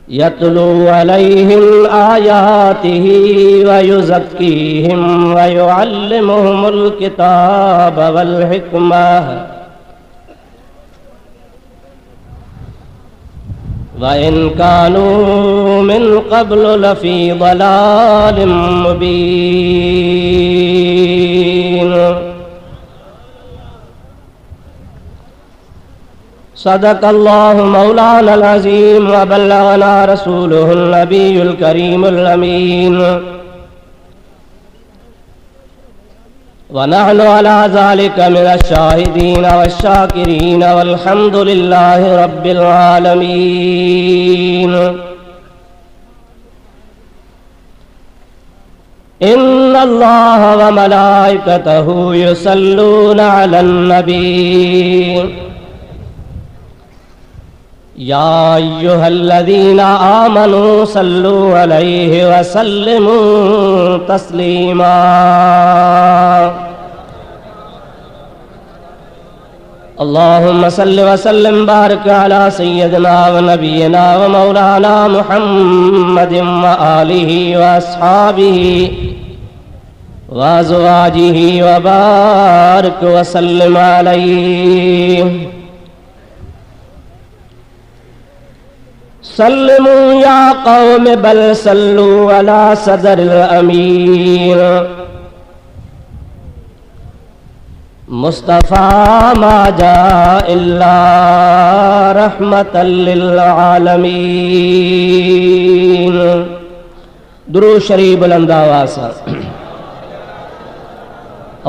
यतलू अलैहिम आयातिही व युज़क्कीहिम व युअल्लिमुहुमुल किताब वल हिकमह व इन कानू मिन क़ब्ल लफ़ी ज़लालिम मुबीन। सदक़ल्लाहु मौलानल अज़ीम व बल्लगना रसूलुहुन नबियुल करीमुल अमीन व नहनु अला ज़ालिका मिनश शाहिदीन वश्शाकिरीन वल्हम्दुलिल्लाहि रब्बिल आलमीन। इन्नल्लाह व मलाइकतहु युसल्लूना अलन नबी या अय्युहल्लज़ीना आमनू सल्लू अलैहि व सल्लिमू तस्लीमा। अल्लाहुम्मा सल्लि व सल्लिम बारिक अला सय्यदिना व नबियिना व मौलाना मुहम्मदिन व आलिहि व अस्हाबिहि व अज़वाजिहि व बारिक व सल्लिम अलैहि। सल्लिमू या कौम बल सल्लू अला सदरिल अमीर। मुस्तफ़ा मा जा इल्ला रहमतल लिल आलमीन। दुरूद शरीफ बुलंद आवाज़ से।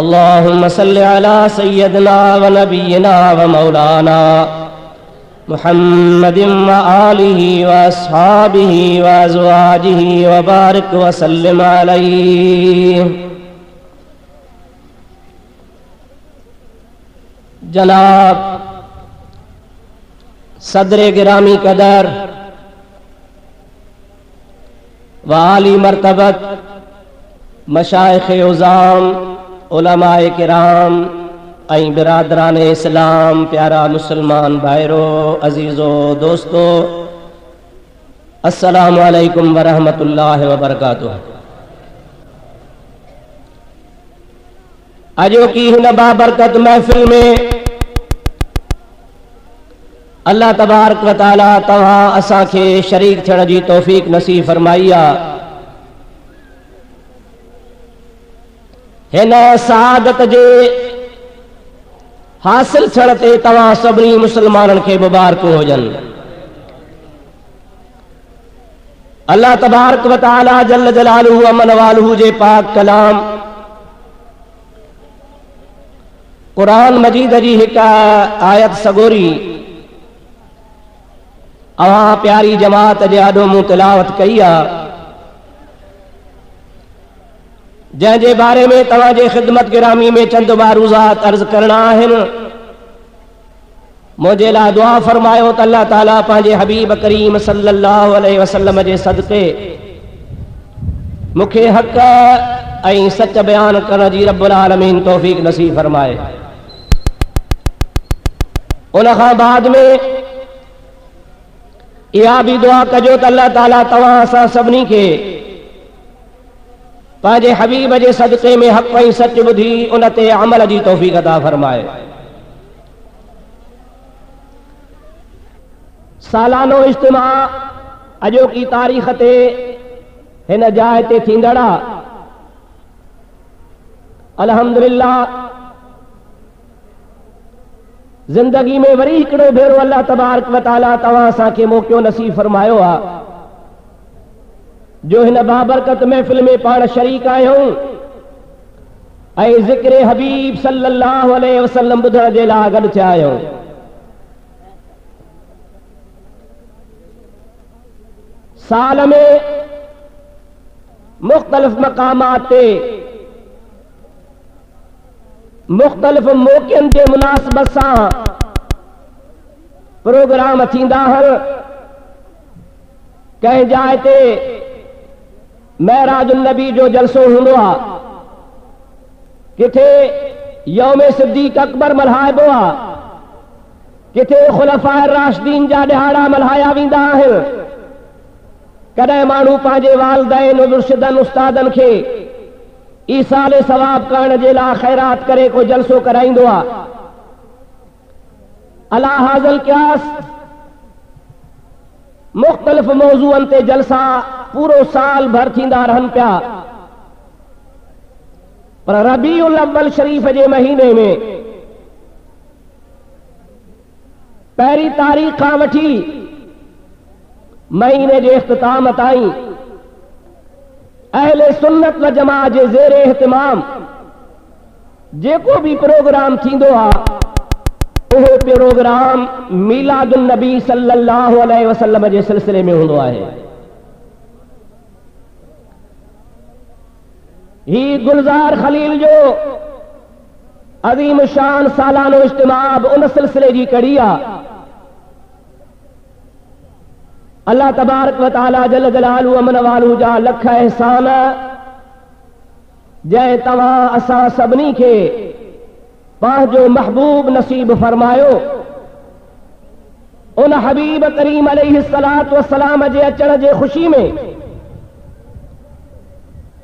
अल्लाहुम्मा सल्लि अला सय्यदिना व नबियिना व मौलाना मुहम्मदिन व आलिहि व अस्हाबिहि व अज़वाजिहि व बारिक व सल्लिम अलैहि। जनाब सदर गिरामी कदर व आली मर्तबत मशाइख़ उज़ाम उलमाए किराम ऐं बिरादरान इस्लाम प्यारा मुसलमान भाइरो अजीज़ो दोस्तो अस्सलामु अलैकुम व रहमतुल्लाहि व बरकातुहू। अजो की हिन बाबरकत महफिल में अल्लाह तबारक व तआला तव्हां असांखे शरीक थियण जी तौफ़ीक़ नसीब फरमाई आहे। हिन सआदत जे हासिल थियण ते तव्हां सभिनी मुसलमाननि खे मुबारकूं हुजनि। अल्लाह तबारक व तआला जल्ल जलालुहु अमन वालुहु जे पाक कलाम कुरान मजीद जी हिक आयत सगोरी अवां प्यारी जमात जे आॾो मूं तिलावत कई आहे, जंहिंजे बारे में तव्हांजे ख़िदमत गिरामी में चंद बारूज़ात अर्ज़ करणा आहिनि। मुंहिंजे लाइ दुआ फरमायो त अल्लाह ताला पंहिंजे हबीब करीम सल्लल्लाहु अलैहि वसल्लम जे सदक़े मूंखे हक़ ऐं सच बयान करण जी रब्बुल आलमीन तौफ़ीक़ नसीब फरमाए। उन खां बाद में इहा भी दुआ कजो त अल्लाह ताला तव्हां असां सभिनी खे पंहिंजे हबीब जे सदक़े में हक़ ऐं सच ॿुधी उन ते अमल जी तौफ़ीक़ अता फरमाए। सालानो इज्तिमा अॼोकी तारीख़ ते हिन जाइ ते थींदड़ आहे। अल्हम्दुलिल्लाह ज़िंदगी में वरी हिकिड़ो भेरो अल्लाह तबारक व तआला तव्हां असांखे मौक़ो नसीब फरमायो आहे जो हिन बाबरकत महफ़िल में पाण शरीक आहियूं ऐं ज़िक्र हबीब सल्लल्लाहु अलैहि वसल्लम ॿुधण जे लाइ गॾु थिया आहियूं। साल में मुख़्तलिफ़ मक़ामात ते मुख़्तलिफ़ मौक़ियनि जे मुनासिबत सां प्रोग्राम थींदा आहिनि। कंहिं जाइ ते महराजुन नबी जो जलसो हूंदो आहे, किथे यौम सिद्दीक़ अकबर मल्हाइबो आहे, किथे खुलफाए राशिदीन जा ॾिहाड़ा मल्हाया वेंदा आहिनि, कॾहिं माण्हू पंहिंजे वालिदैन मुर्शिदनि उस्तादनि खे ईसाले सवाब करण जे लाइ ख़ैरात करे को जलसो कराईंदो आहे। अला हाज़ल क़यास मुख़्तलिफ़ मौज़ूअनि ते जलसा पूरो साल भर थींदा रहनि पिया, पर रबीउल अव्वल शरीफ़ जे महीने में पहिरीं तारीख़ खां वठी महीने जे इख़्तिताम ताईं अहले सुन्नत व जमात जे ज़ेरे इहतिमाम जेको भी प्रोग्राम थींदो आहे उहो प्रोग्राम मीलादुन नबी सल्लल्लाहु अलैहि वसल्लम जे सिलसिले में हूंदो आहे। ही गुलज़ार खलील जो अज़ीम शान सालानो इज्तिमा उन सिलसिले जी कड़ी आहे। अल्लाह तबारक व तआला जल जलालहू अमन वालू जा लख एहसान जंहिं तव्हां असां सभिनी खे पंहिंजो महबूब नसीब फरमायो, उन हबीब करीम अलैहिस्सलातु वस्सलाम जे अचण जे ख़ुशी में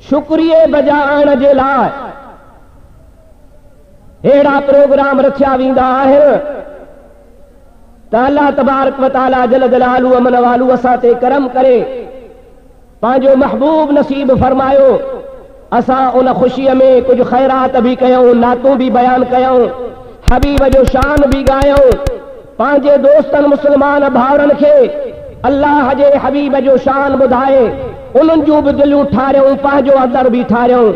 शुक्रिये बजाइण जे लाइ अहिड़ा प्रोग्राम रखिया वेंदा आहिनि त अल्लाह तबारक व तआला जल जलालहू अमन वालू असां ते करम करे पंहिंजो महबूब नसीब फरमायो। असां उन ख़ुशीअ में कुछ ख़ैरात भी कयूं, नातूं भी बयान कयूं, हबीब जो शान भी गायूं, पंहिंजे दोस्तनि मुस्लमान भाउरनि खे अल्लाह जे हबीब जो शान ॿुधाए उन्हनि जूं भी दिलियूं ठारियूं, पंहिंजो अदर भी ठारियूं।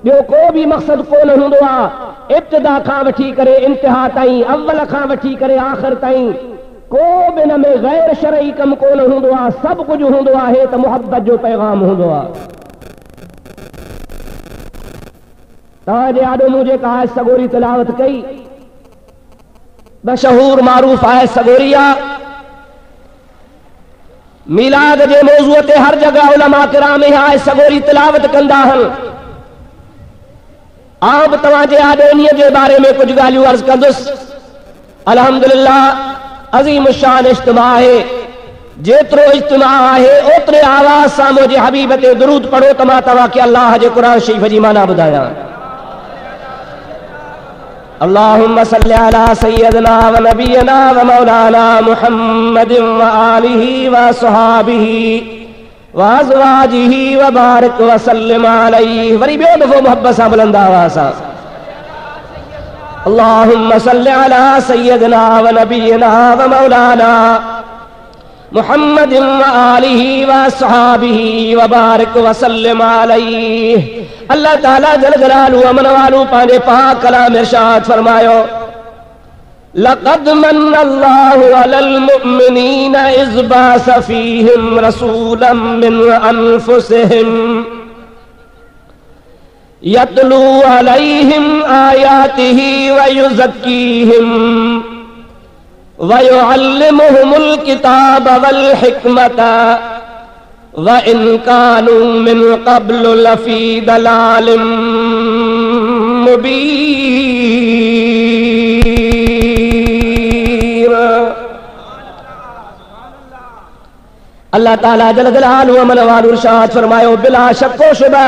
ॿियो को भी मक़सद कोन हूंदो आहे इब्तिदा खां वठी करे इंतिहा ताईं, अव्वल खां वठी करे आख़िर ताईं को बि इन में गैर शरई कम कोन हूंदो आहे। सभु कुझु हूंदो आहे त मुहब्बत जो पैगाम हूंदो आहे। तव्हांजे आॾो मूं जेका आहे सगोरी तिलावत कई, मशहूर मारूफ आहे सगोरिया। मीलाद जे मौज़ूअ ते हर जगह उलमा किराम आहे सगोरी तिलावत कंदा आहिनि। आउं बि तव्हांजे आॾे इन्हीअ जे बारे में कुछ ॻाल्हियूं अर्ज़ कंदुसि। अल्हम्दुलिल्लाह अज़ीम शान इज्तिमा आहे। जेतिरो इज्तिमा आहे ओतिरे आवाज़ सां मुंहिंजे हबीब ते दुरूद पढ़ो त मां तव्हांखे अल्लाह जे क़ुरान शरीफ़ जी माना ॿुधायां। अल्लाहुम्मा सल्लि अला सय्यदना व नबियना व मौलाना मुहम्मदिन व आलिहि व सहाबिहि व अज़वाजिहि व बारिक व सल्लिम अलैहि। वरी ॿियो दफ़ो मोहब्बत सां बुलंद आवाज़ सां अल्लाहुम्मा सल्लि अला सय्यदना व नबियना व मौलाना मुहम्मदिन व आलिहि व सहाबिहि व बारिक व सल्लिम अलैहि। अल्लाह ताला जल जलालहू अमन वालू पंहिंजे पाक कलाम इरशाद फरमायो, लक़द मन्नल्लाहु अलल मुमिनीना इज़ बअस फ़ीहिम रसूलन मिन अनफुसिहिम यतलू अलैहिम आयातिही व युज़क्कीहिम व युअल्लिमुहुमुल किताब वल हिकमत व इन कानू मिन क़ब्लु लफ़ी दलालिम मुबीन। अल्लाह ताला जल जलालहू अमन वालू इरशाद फरमायो, बिला शक्को शुबा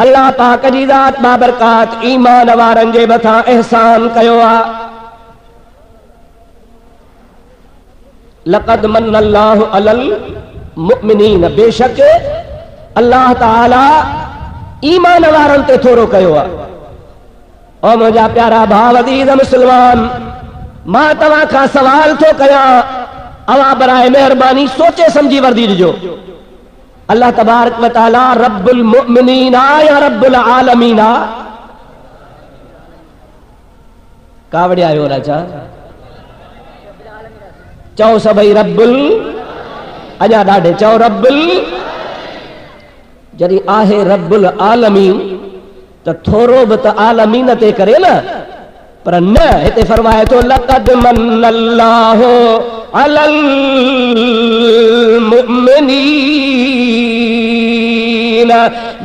अल्लाह पाक जी ज़ात बाबरकात ईमान वारनि जे मथां एहसान कयो आहे। लक़द मन्नल्लाहु अलल मुमिनीन, बेशक अल्लाह ताला ईमान वारनि ते थोरो कयो आहे। और मुंहिंजा प्यारा भाउ अज़ीज़ मुस्लमान, मां तव्हां खां सवाल थो कयां, अवां बराए मेहरबानी सोचे समझी वर्दी ॾिजो। अल्लाह तबारक व तआला रब्बुल मुमिनीन या रब्बुल आलमीन? कावड़े आयो राजा चओ सभई रब्बुल, अञा ॾाढे चओ रब्बुल। जॾहिं आहे रब्बुल आलमीन त थोरो बि त आलमीन ते करे न, पर न हिते फरमाए थो लक़द मन्नल्लाहु अलल मुमिनीन,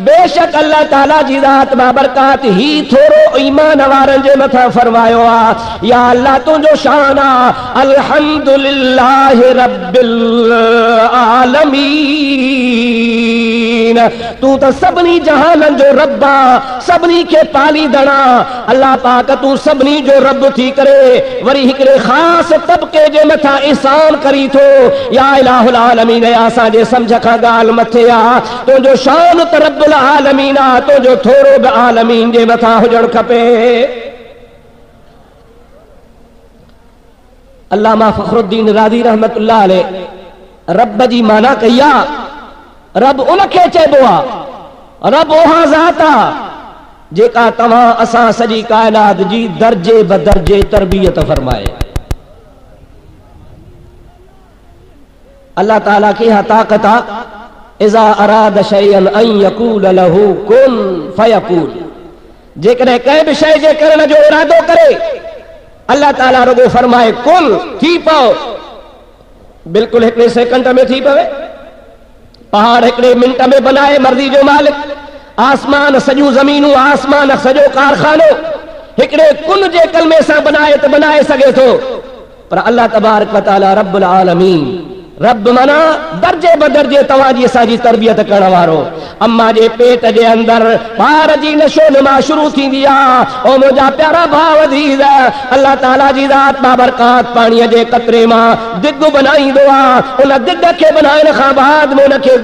बेशक अल्लाह ताला जी ज़ात बाबरकात ही थोरो ईमान वारनि जे मथां फरमायो आहे या अल्लाह तुंहिंजो शान आहे अल्हम्दुलिल्लाह रब्बिल आलमीन। तू तो सभिनी जहाननि जो रब आहे, सभिनी खे पालींदड़ आहे। अल्लाह पाक तू सभिनी जो रब थी करे वरी हिकिड़े ख़ासि तबके जे मथां ihsan करी थो या इलाहुल आलमीन। असांजे सम्झ खां ॻाल्हि मथे आहे, तुंहिंजो शान त रब्बुल आलमीन आहे, तुंहिंजो थोरो बि आलमीन जे मथां हुजणु खपे। अल्लामा फखरुद्दीन राज़ी रहमतुल्लाह अलैह रब जी माना कई आहे, रब उनखे चइबो आहे, रब उहा ज़ात आहे जेका तव्हां असां सॼी काइनात जी दर्जे बदर्जे तरबियत फरमाए। अल्लाह ताला की हा ताक़त आहे इज़ा अराद शैअन अन यकूल लहू कुन फयकून। जेकॾहिं कंहिं बि शइ जे करण जो इरादो करे अल्लाह ताला रुगो फरमाए कुल थी पओ, बिल्कुलु हिकिड़े सेकंड में थी पवे। पहाड़ हिकिड़े मिंट में बनाए मर्ज़ी जो मालिक, आसमान सॼियूं ज़मीनूं, आसमान सॼो कारखानो हिकिड़े कुन जे कलमे सां बनाए त बनाए सघे थो। पर अल्लाह तबारक व तआला रब्बुल आलमीन, रब माना दर्जे बदर्जे तव्हांजी असांजी तरबियत करण वारो। अम्मा जे पेट जे अंदर ॿार जी नशो नुमा शुरू थींदी आहे। ओ मुंहिंजा प्यारा भाउ अज़ीज़, अल्लाह ताला जी ज़ात बाबरकात पाणीअ जे कतरे मां दिग बनाईंदो आहे। उन दिग खे बनाइण खां बाद में उनखे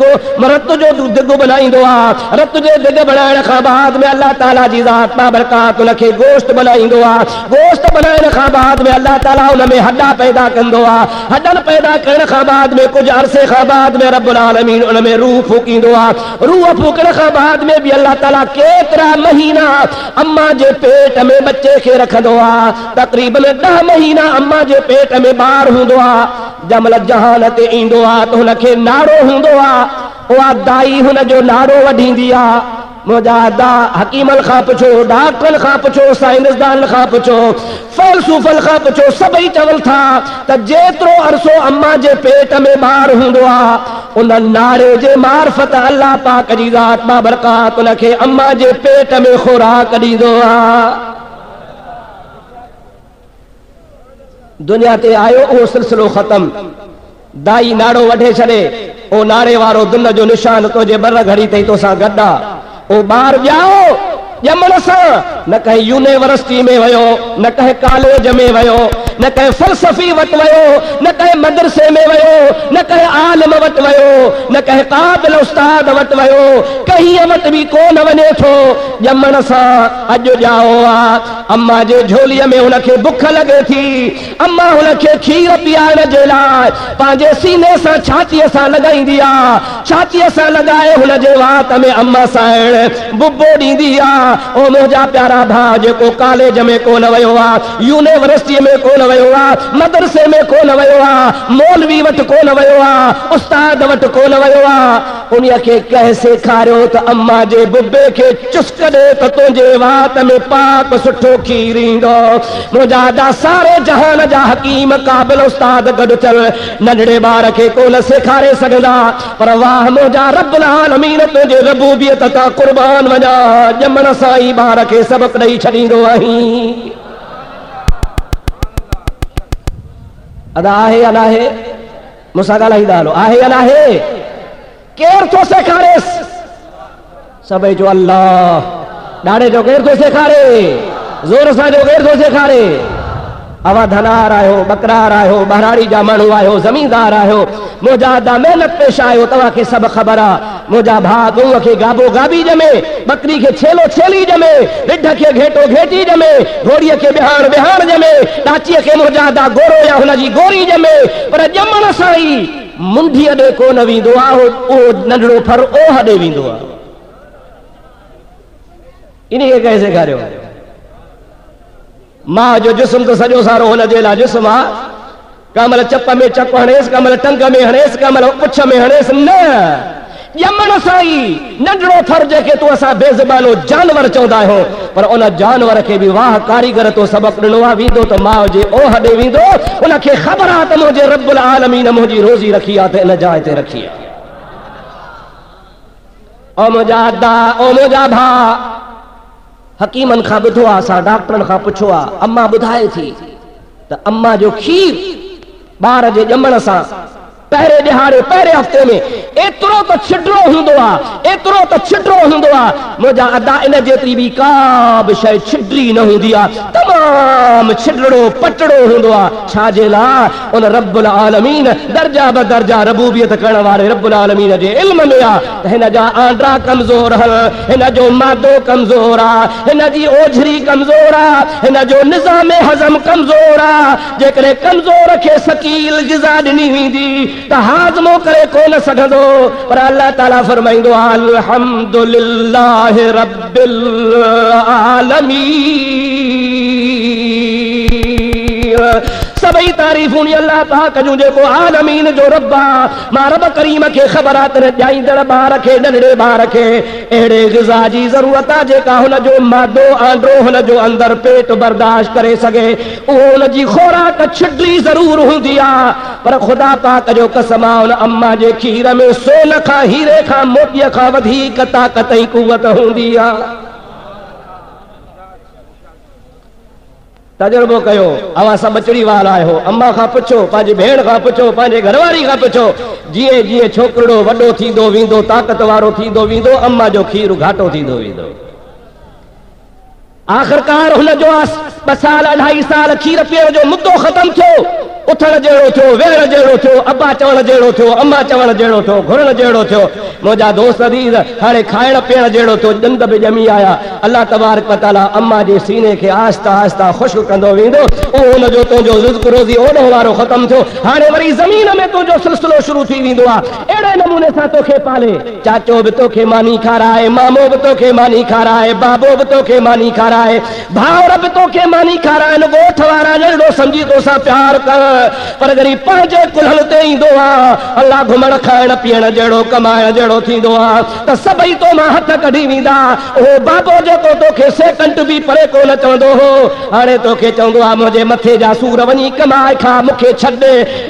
रत जो दिग बनाईंदो आहे। रत जे दिग बनाइण खां बाद में अल्लाह ताला जी ज़ात बाबरकात उनखे गोश्त बनाईंदो आहे। गोश्त बनाइण खां बाद में अल्लाह ताला उन में हॾा पैदा कंदो आहे। हॾनि पैदा करण खां बाद में कुछ अरसे खां बाद में रब्बुल आलमीन उन में रूह फूकींदो आहे। रूह फूकण खां बाद में भी अल्लाह ताला केतिरा महीना अम्मा जे पेट में बच्चे खे रखंदो आहे। तक़रीबन 10 महीना अम्मा जे पेट में ॿार हूंदो आहे। जमल जहान ते ईंदो आहे त हुनखे नाड़ो हूंदो आहे। उहा दाई हुन जो नाड़ो वढींदी आहे। मुजादा हकीमल खां पुछो, डॉक्टरनि खां पुछो, साइंसदान खां पुछो, फ़लसूफ़ल खां पुछो, सभई चवनि था त जेतिरो अरसो अम्मा जे पेट में ॿार हूंदो आहे उन नाड़े जे मार्फत अल्लाह पाक जी ज़ात बाबरकात उनखे अम्मा जे पेट में खुराक ॾींदो आहे। दुनिया ते आयो उहो सिलसिलो ख़तम। दाई नाड़ो वढे छॾे, ओ नाड़े वारो दुन जो निशान तुंहिंजे बर घड़ी ताईं तोसां गॾु आहे। ओ ॿार ॼाओ ॼमण सां न कंहिं यूनिवर्सिटी में वियो, न कंहिं कॉलेज में वियो, न कंहिं फ़लसफ़ी वटि वियो, न कंहिं मदरसे में वियो, न कंहिं आलिम वटि वियो, न कंहिं क़ाबिल उस्ताद वटि वियो, कंहिं वटि बि कोन वञे थो। ॼमण सां अॼु ॼाओ आहे। अम्मा जे झोलीअ में हुनखे बुख लॻे थी। अम्मा हुनखे खीर पीआरण जे लाइ पंहिंजे सीने सां छातीअ सां लॻाईंदी आहे। छातीअ सां लॻाए हुनजे वात में अम्मा साइण बुबो ॾींदी आहे। ओ मुंहिंजा प्यारा भाउ जेको कॉलेज में कोन वियो आहे, यूनिवर्सिटी में कोन वियो आहे, मदरसे में कोन वियो आहे, मौलवी वटि कोन वियो आहे, उस्ताद वटि कोन वियो आहे, उन्हीअ खे कंहिं सेखारियो त अम्मा जे बुबे खे चुस्क ॾे त तुंहिंजे वात में पाक सुठो खीर ईंदो। मुंहिंजा सारे जहान जा हकीम क़ाबिल उस्ताद गॾु थियल नंढड़े ॿार खे कोन सेखारे सघंदा। पर वाह मुंहिंजा रब्बुल आलमीन तुंहिंजे रबूबियत तां क़ुर्बान वञा, ॼमण सां ई ॿार खे सबक ॾेई छॾींदो आहीं। अदा आहे या नाहे? मूंसां ॻाल्हाईंदा हलो, आहे या नाहे? केरु थो सेखारेसि? सभई जो अल्लाह। ॾाढे जो केरु थो सेखारे? ज़ोर सां जो केरु थो सेखारे? अवाधनार आहियो, बकरार आहियो, बहराड़ी जा माण्हू आहियो, ज़मींदार आहियो, मुजाहिदा महिनत पेश आहियो, तव्हांखे सभु ख़बर आहे। मुंहिंजा भाउ गऊं खे गाबो गाबी ॼमे, बकरी खे छेलो छेली ॼमे, रिढ खे घेटो घेटी ॼमे, घोड़ीअ खे बिहाण बिहाण ॼमे, डाचीअ खे मुजाहिदा गोरो या हुनजी गोरी ॼमे। पर ॼमण सां ई मुंडीअ ॾे कोन वेंदो आहे, उहो नंढड़ो फर ओह ॾे वेंदो आहे। इन खे कंहिं सेखारियो? मां जो जिस्म तो सॼो सारो हुनजे लाइ जिस्म आहे। कमल चप में चप हणेसि, कमल टंग में हणेसि, कमल पुछ में हणेसि, न ॼमण सां ई नंढड़ो फर जेके तूं असां बेज़बानो जानवर चवंदा आहियूं, पर उन जानवर खे बि वाह कारीगर तो सबक ॾिनो आहे। वेंदो त माउ जे ओह ॾे वेंदो, उनखे ख़बर आहे त मुंहिंजे रब्बुल आलमीन मुंहिंजी रोज़ी रखी आहे त इन जाइ ते रखी आहे। ओ मुंहिंजा अदा, ओ मुंहिंजा भा, हकीमन खां ॿुधो आहे, असां डॉक्टरनि खां पुछो आहे, अम्मा ॿुधाए थी त अम्मा जो खीर ॿार जे ॼमण सां पहिरें ॾिहाड़े पहिरें हफ़्ते में एतिरो त छिटरो हूंदो आहे, एतिरो त छिटरो हूंदो आहे, मुंहिंजा अदा इन जेतिरी बि का बि शइ छिटरी न हूंदी आहे, तमामु छिटड़ो पटड़ो हूंदो आहे। छाजे लाइ? उन रब्बुल आलमीन दर्जा ब दर्जा रबूबियत करण वारे रब्बुल आलमीन जे इल्म में आहे त हिन जा आंडा कमज़ोर आहिनि, हिन जो मादो कमज़ोर आहे, हिन जी ओझरी कमज़ोर आहे, हिन जो निज़ाम हज़म कमज़ोर आहे। जेकॾहिं कमज़ोर खे सकील ग़िज़ा ॾिनी वेंदी त हाज़मो करे कोन सघंदो, पर अल्लाह ताला फरमाईंदो आहे अल्हम्दुलिल्लाह रब्बिल आलमीन। सभई तारीफ़ूं अल्लाह पाक जूं, जेको आलमीन जो रब आहे। मां रब करीम खे ख़बर आहे त ॼाईंदड़ ॿार खे, नंढड़े ॿार खे अहिड़े ग़िज़ा जी ज़रूरत आहे जेका हुन जो मादो आंड्रो हुन जो अंदरि पेट बर्दाश्त करे सघे। उहो हुन जी खुराक छिटरी ज़रूर हूंदी आहे, पर ख़ुदा पाक जो कसम आहे, हुन अम्मा जे खीर में सोन खां, हीरे खां, मोतीअ खां वधीक ताक़त ऐं कुवत हूंदी आहे। तजुर्बो कयो, अवां सभु बचड़ी वारा आहियो, अम्मा खां पुछो, पंहिंजी भेण खां पुछो, पंहिंजे घरवारी खां पुछो। जीअं जीअं छोकिरो वॾो थींदो वेंदो, ताक़त वारो थींदो वेंदो, अम्मा जो खीर घाटो थींदो वेंदो। आख़िरकार हुन जो 2 साल 2.5 साल खीर पीअण जो मुद्दो ख़तम थियो। उथण जहिड़ो थियो, वेहण जहिड़ो थियो, अब्बा चवण जहिड़ो थियो, अम्मा चवण जहिड़ो थियो, घुरण जहिड़ो थियो। मुंहिंजा दोस्त अज़ीज़, हाणे खाइण पीअण जहिड़ो थियो, ॾंद बि ॼमी आया। अल्लाह तबारक व तआला अम्मा जे सीने खे आहिस्ता आहिस्ता ख़ुश्क कंदो वेंदो। उहो हुनजो तुंहिंजो रिज़्क़ रोज़ी ओॾो वारो ख़तम थियो। हाणे वरी ज़मीन में तुंहिंजो सिलसिलो शुरू थी वेंदो आहे। अहिड़े नमूने सां तोखे पाले, चाचो बि तोखे मानी खाराए, मामो बि तोखे मानी खाराए, बाबो बि तोखे मानी खाराए, भाउर बि तोखे मानी खाराइनि, ॻोठ वारा जहिड़ो सम्झी तोसां प्यार कर। पर जॾहिं पंहिंजे कुल्हनि ते ईंदो आहे, अल्लाह घुमण खाइण पीअण जहिड़ो कमाइण जहिड़ो थींदो आहे त सभई तो मां हथ कढी वेंदा। उहो बाबो जेको तोखे सेकंड बि परे कोन चवंदो हो, हाणे तोखे चवंदो आहे मुंहिंजे मथे जा सूर वञी कमाए खा, मूंखे छॾ।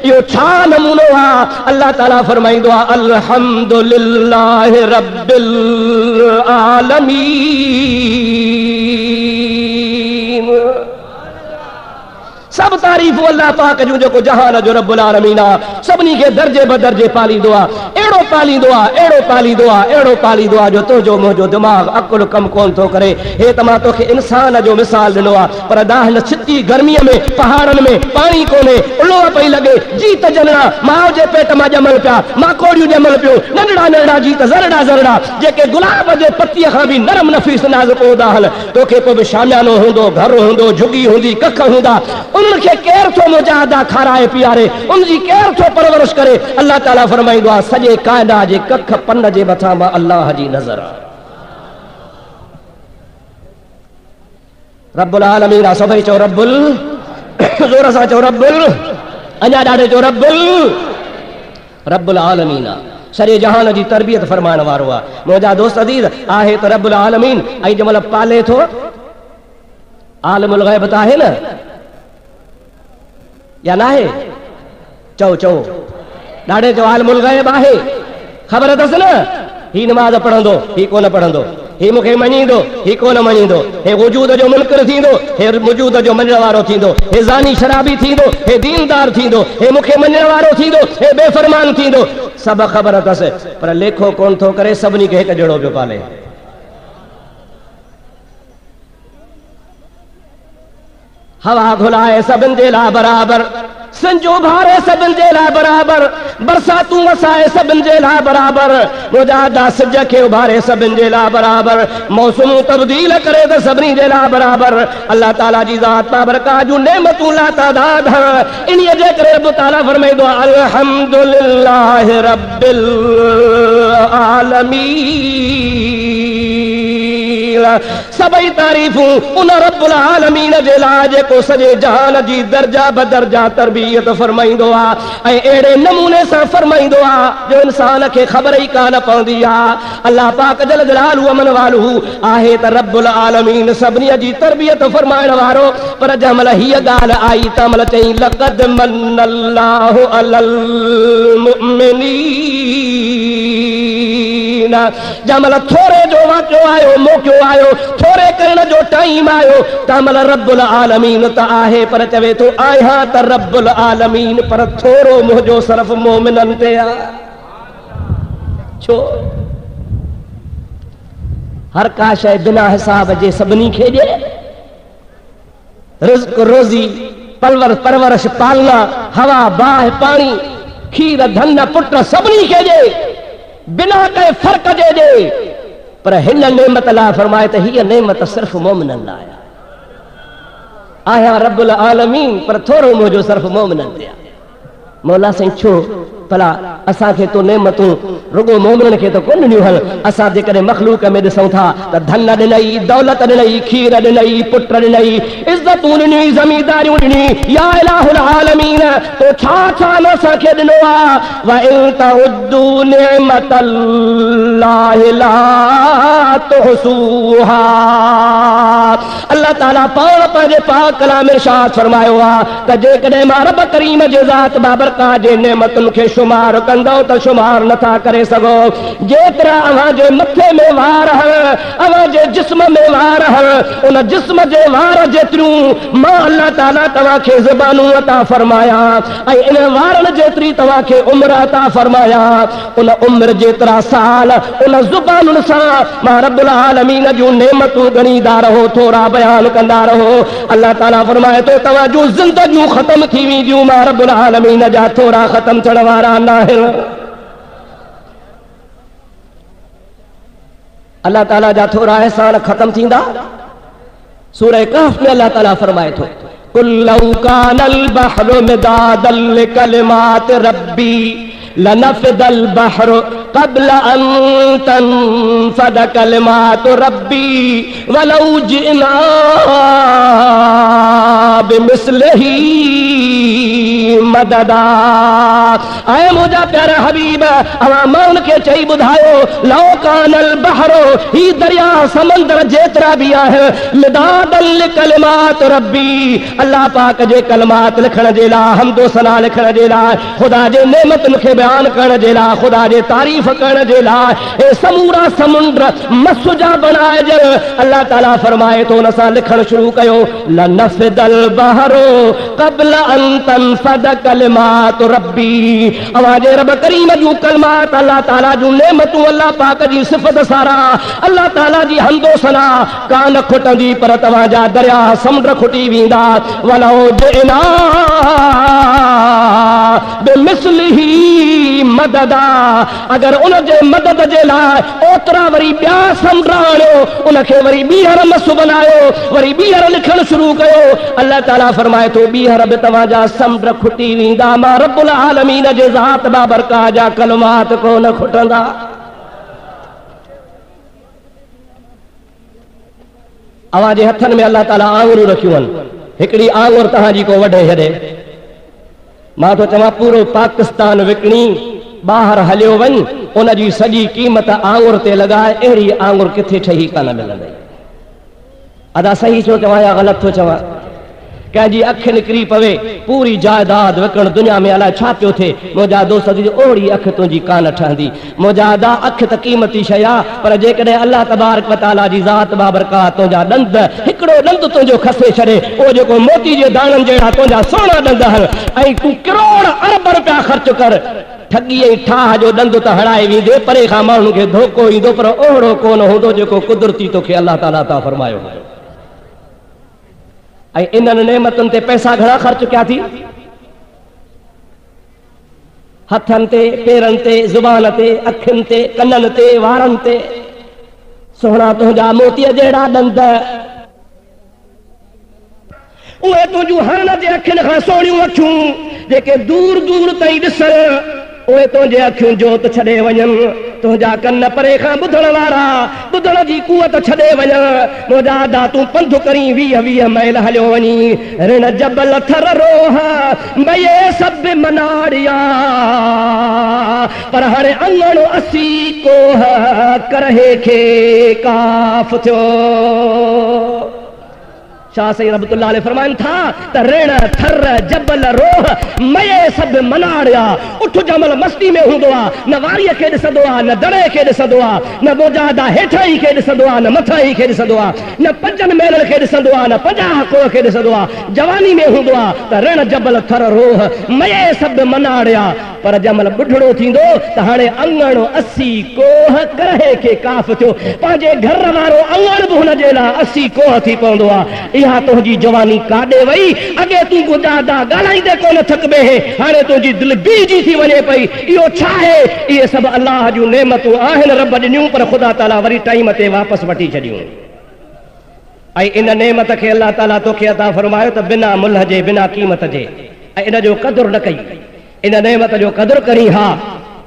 इहो छा नमूनो आहे? अल्लाह ताला फरमाईंदो आहे अल्हम्दुलिल्लाह रब्बिल आलमीन। सब तारीफ़ अल्लाह पाक जूं, जेको जहान जो रब्बुल आलमीन आहे, सभिनी खे दर्जे ब दर्जे पालींदो आहे। अहिड़ो पालींदो आहे, अहिड़ो पालींदो आहे, अहिड़ो पालींदो आहे जो तुंहिंजो मुंहिंजो दिमाग़ अकुल कमु कोन थो करे। हे त मां तोखे इंसान जो मिसाल ॾिनो आहे, पर दाहिल छिती गर्मीअ में पहाड़नि में पाणी कोन्हे, उलोह पई लॻे, जीत जनड़ा माउ जे पेट मां ॼमल पिया, माकोड़ियूं ॼमल पियो, नंढड़ा नंढड़ा जीत ज़रड़ा ज़रड़ा, जेके गुलाब जे पतीअ खां बि नरम नफ़ीस नाज़ुक हूंदा हल। तोखे पोइ बि शामियानो हूंदो, घर हूंदो, झुगी हूंदी, कख हूंदा, उनखे केर थो मुंहिंजा अदा खाराए पीआरे, उनजी केर थो परवरिश करे। अल्लाह ताला फरमाईंदो आहे सॼे कायनात जे कख पन जे मथां मां अल्लाह जी नज़र आहे। रब्बुल आलमीन आहे, सभई चओ रब्बुल, ज़ोर सां चओ रब्बुल, अञा ॾाढे चओ रब्बुल आलमीन आहे, सॼे जहान जी तरबियत फरमाइण वारो आहे। मुंहिंजा दोस्त अज़ीज़, आहे त रब्बुल आलमीन, ऐं जंहिं महिल पाले थो, आलिमुल ग़ैब त आहे न या ना है? चओ चओ, ॾाढे चओ आलिमुल ग़ैब आहे। ख़बर अथसि न, ही नमाज़ पढ़ंदो, ही कोन पढ़ंदो, ही मूंखे मञींदो, ही कोन मञींदो, हे वजूद जो मुनकिर थींदो, हे वजूद जो मञण वारो थींदो, हे ज़ानी शराबी थींदो, हे दीनदार थींदो, हे मूंखे मञण वारो थींदो, हे बेफ़रमान थींदो। सभु ख़बर अथसि, पर लेखो कोन थो करे, सभिनी खे हिकु जहिड़ो पियो पाले। हवा घुलाए सभिनि जे लाइ बराबर, संजो भारे सभिनि जे लाइ बराबर, बरसातूं वसाए सभिनि जे लाइ बराबर, मुंहिंजा अदा सिज खे उभारे सभिनि जे लाइ बराबर, मौसमूं तब्दील करे त सभिनी जे लाइ बराबर। अल्लाह ताला जी ज़ात बाबरकाह जूं नेमतूं लातादाद हैं। इन्हीअ जे करे रब ताला फरमाईंदो आहे अल्हम्दुलिल्लाह रब्बिल आलमीन। सभई तारीफ़ूं उन रब्बुल आलमीन जे लाइ जेको सॼे जहान जी दर्जा ब दर्जा तरबियत फरमाईंदो आहे, ऐं अहिड़े नमूने सां फरमाईंदो आहे जो इंसान खे ख़बर ई कान पवंदी आहे। अल्लाह पाक जल जलालहू अमन वालहू आहे त रब्बुल आलमीन सभिनी जी तरबियत फरमाइण वारो। पर जंहिं महिल हीअ ॻाल्हि आई त महिल चई लक़द मन्नल्लाहु अलल मुमिनीन, आलमीन जमल थोरे जो वाक़ियो आयो मौक़ियो आयो थोरे करण जो टाइम आयो तमल रब्बुल आलमीन त आहे पर चवे तो आहियां त रब्बुल आलमीन पर थोरो मुंहिंजो सिर्फ़ मोमिननि ते आहे छो हर का शइ बिना हिसाब जे सभिनी खे ॾे रिज़्क़ रोज़ी परवरिश पालना हवा बाहि पाणी खीर धन पुट सभिनी खे ॾे बिना कंहिं फ़र्क़ जे ॾे पर हिन नेमत लाइ फरमाए त हीअ नेमत सिर्फ़ मोमिननि लाइ आहे आहियां रब्बुल आलमीन पर थोरो मुंहिंजो सिर्फ़ मोमिननि ते आहे मौला साईं छो भला असांखे तो नेमतूं रुगो मोमिननि खे त कोन ॾिनियूं हल असां जेकॾहिं मख़लूक में ॾिसूं था त धन ॾिनई दौलत ॾिनई खीर ॾिनई पुट ॾिनई इज़तूं ॾिनियूं ज़मीदारियूं ॾिनी या इलाहुल आलमीन तो छा छा न असांखे ॾिनो आहे व इन तउद्दू निअमतल्लाहि ला तुहसूहा अल्लाह ताला पाण पंहिंजे पाक कलाम में इरशाद फरमायो आहे त जेकॾहिं मां रब करीम जे ज़ात बाबरकात जे नेमतुनि खे शुमार कंदो त शुमार नथा करे सघो जेतिरा अव्हां जे मथे में वार अव्हां जे जिस्म में वार उन जिस्म जे वार जेतिरियूं मां अल्लाह ताला तव्हांखे ज़बानूं अता फरमाया ऐं इन वारनि जेतिरी तव्हांखे उम्र अता फरमाया उन उम्र जेतिरा साल उन ज़ुबानुनि सां मां रब्बुल आलमीन जूं नेमतूं ॻणींदा रहो थोरा बयान कंदा रहो अल्लाह ताला फरमाए थो तव्हां जूं ज़िंदगियूं ख़त्म थी वेंदियूं मां रब्बुल आलमीन जा थोरा ख़त्म थियण वारा न आहिनि अल्लाह ताला जा थोरा एहसान ख़त्म थींदा सूरह कहफ में अल्लाह ताला फरमाए थो कुल लौ कानल बहरु मिदादल लिकलिमात रब्बी लनफ़दल बहरु क़ब्ल अन तनफ़द कलिमात रब्बी वलौ जिना बिमिस्लिही मददा आए मुझा प्यारा हबीब अवां मां के चई बुधायो लौ कानल बहरो ही दरिया समंदर जेतरा भी आहे मिदादल कलिमात रब्बी अल्लाह पाक जे कलमात लिखण जे ला हमदो सना लिखण जे ला खुदा जे नेमतुन के बयान करण जे ला खुदा जे तारीफ करण जे ला ए समूरा समुंद्र मसुजा बनाए जे अल्लाह ताला फरमाए तो नसा लिखण शुरू कयो लनफ़दल बहरो क़ब्ल अन तनफ़द कलिमात रब्बी अवाजे रब करीम जूं कलमात अल्लाह ताला जूं नेमतूं अल्लाह पाक जी सिफ़त सारा अल्लाह ताला जी हमदो सना कान खुटंदी पर तव्हां जा दरिया समुंड खुटी वेंदा वलौ जिना बिमिस्लिही मददा अगर उन जे मदद जे लाइ ओतरा वरी ॿिया समुंड आणियो उनखे वरी ॿीहर मस बनायो वरी ॿीहर लिखण शुरू कयो अल्लाह ताला फरमाए थो ॿीहर बि तव्हां जा समुंड खुटी वेंदा मां रब्बुल आलमीन जे ज़ात बाबरकात जा कलमात कोन खुटंदा अवां जे हथनि में अल्लाह ताला आंगुरूं रखियूं आहिनि हिकिड़ी आंगुर तव्हांजी को वढे छॾे मां तो चवां पूरो पाकिस्तान विकिणी ॿाहिरि हलियो वञ उन जी सॼी क़ीमत आंगुर ते लॻाए अहिड़ी आंगुर किथे ठही कान मिलंदी अदा सही छो चवां या ग़लति थो चवां कंहिंजी अखि निकिरी पवे पूरी जायदाद विकण दुनिया में अलाए छा पियो थिए मुंहिंजा दोस्त जी ओड़ी अखि तुंहिंजी कान ठहंदी मुंहिंजा अखि त क़ीमती शइ आहे पर जेकॾहिं अल्लाह तबारक व तआला जी ज़ात बाबरकात तुंहिंजा ॾंद हिकिड़ो ॾंद तुंहिंजो खसे छॾे उहो जेको मोती जे दाणनि जहिड़ा तुंहिंजा सुहिणा ॾंद हल ऐं तूं करोड़ अरब रुपया ख़र्च कर ठगी ऐं ठाह जो ॾंद त हणाए वेंदे परे खां माण्हुनि खे धोखो ईंदो पर ओहिड़ो कोन हूंदो जेको कुदरती तोखे अल्लाह ताला ता फरमायो ऐं इन्हनि नेमतुनि ते पैसा घणा ख़र्च कया थी हथनि ते पेरनि ते ज़ुबान ते अखियुनि ते कननि ते वारनि ते सुहिणा तुंहिंजा मोतीअ जहिड़ा ॾंद उहे तुंहिंजूं हाण जे अखियुनि खां सोढ़ियूं अखियूं जेके दूर दूर ताईं ॾिसण उहे तुंहिंजे अखियूं जोत छॾे वञनि तुंहिंजा कन परे खां ॿुधण वारा ॿुधण जी कुवत छॾे वञनि मुंहिंजा दा तूं पंधु करी 20-20 मैल हलियो वञी ऋण जबल थर रोह भई सभु मनाड़िया पर हाणे अंगण असी कोह करहे खे काफ़ थियो शाह सईद रहमतुल्लाह अलैह फरमाइनि था त ऋण थर जबल रोह मये सभु मनाड़िया उठ जमल मस्ती में हूंदो आहे न वारीअ खे ॾिसंदो आहे न दड़े खे ॾिसंदो आहे न मोजादा हेठां ई खे ॾिसंदो आहे न मथां ई खे ॾिसंदो आहे न पंजनि मेलनि खे ॾिसंदो आहे न 50 कोह खे ॾिसंदो आहे जवानी में हूंदो आहे त ऋण जबल थर रोह मये सभु मनाड़िया पर जमल बुढ़ड़ो थींदो त हाणे अंगण 80 कोह करहे खे काफ़ थियो पंहिंजे घर वारो अंगण बि हुन जे लाइ 80 कोह थी पवंदो आहे इहा तुंहिंजी जवानी काॾे वई अॻे तूं गुजादा ॻाल्हाईंदे कोन थकबे हाणे तुंहिंजी दिलि बीजी थी वञे पई इहो छा आहे इहे सभु अलाह जूं नेमतूं आहिनि रब ॾिनियूं पर ख़ुदा ताला वरी टाइम ते वापसि वठी छॾियूं ऐं इन नेमत खे अलाह ताला तोखे अता फरमायो त बिना मुल्ह जे बिना क़ीमत जे ऐं इन जो क़दुरु न कई इन नेमत जो क़दुरु करी हा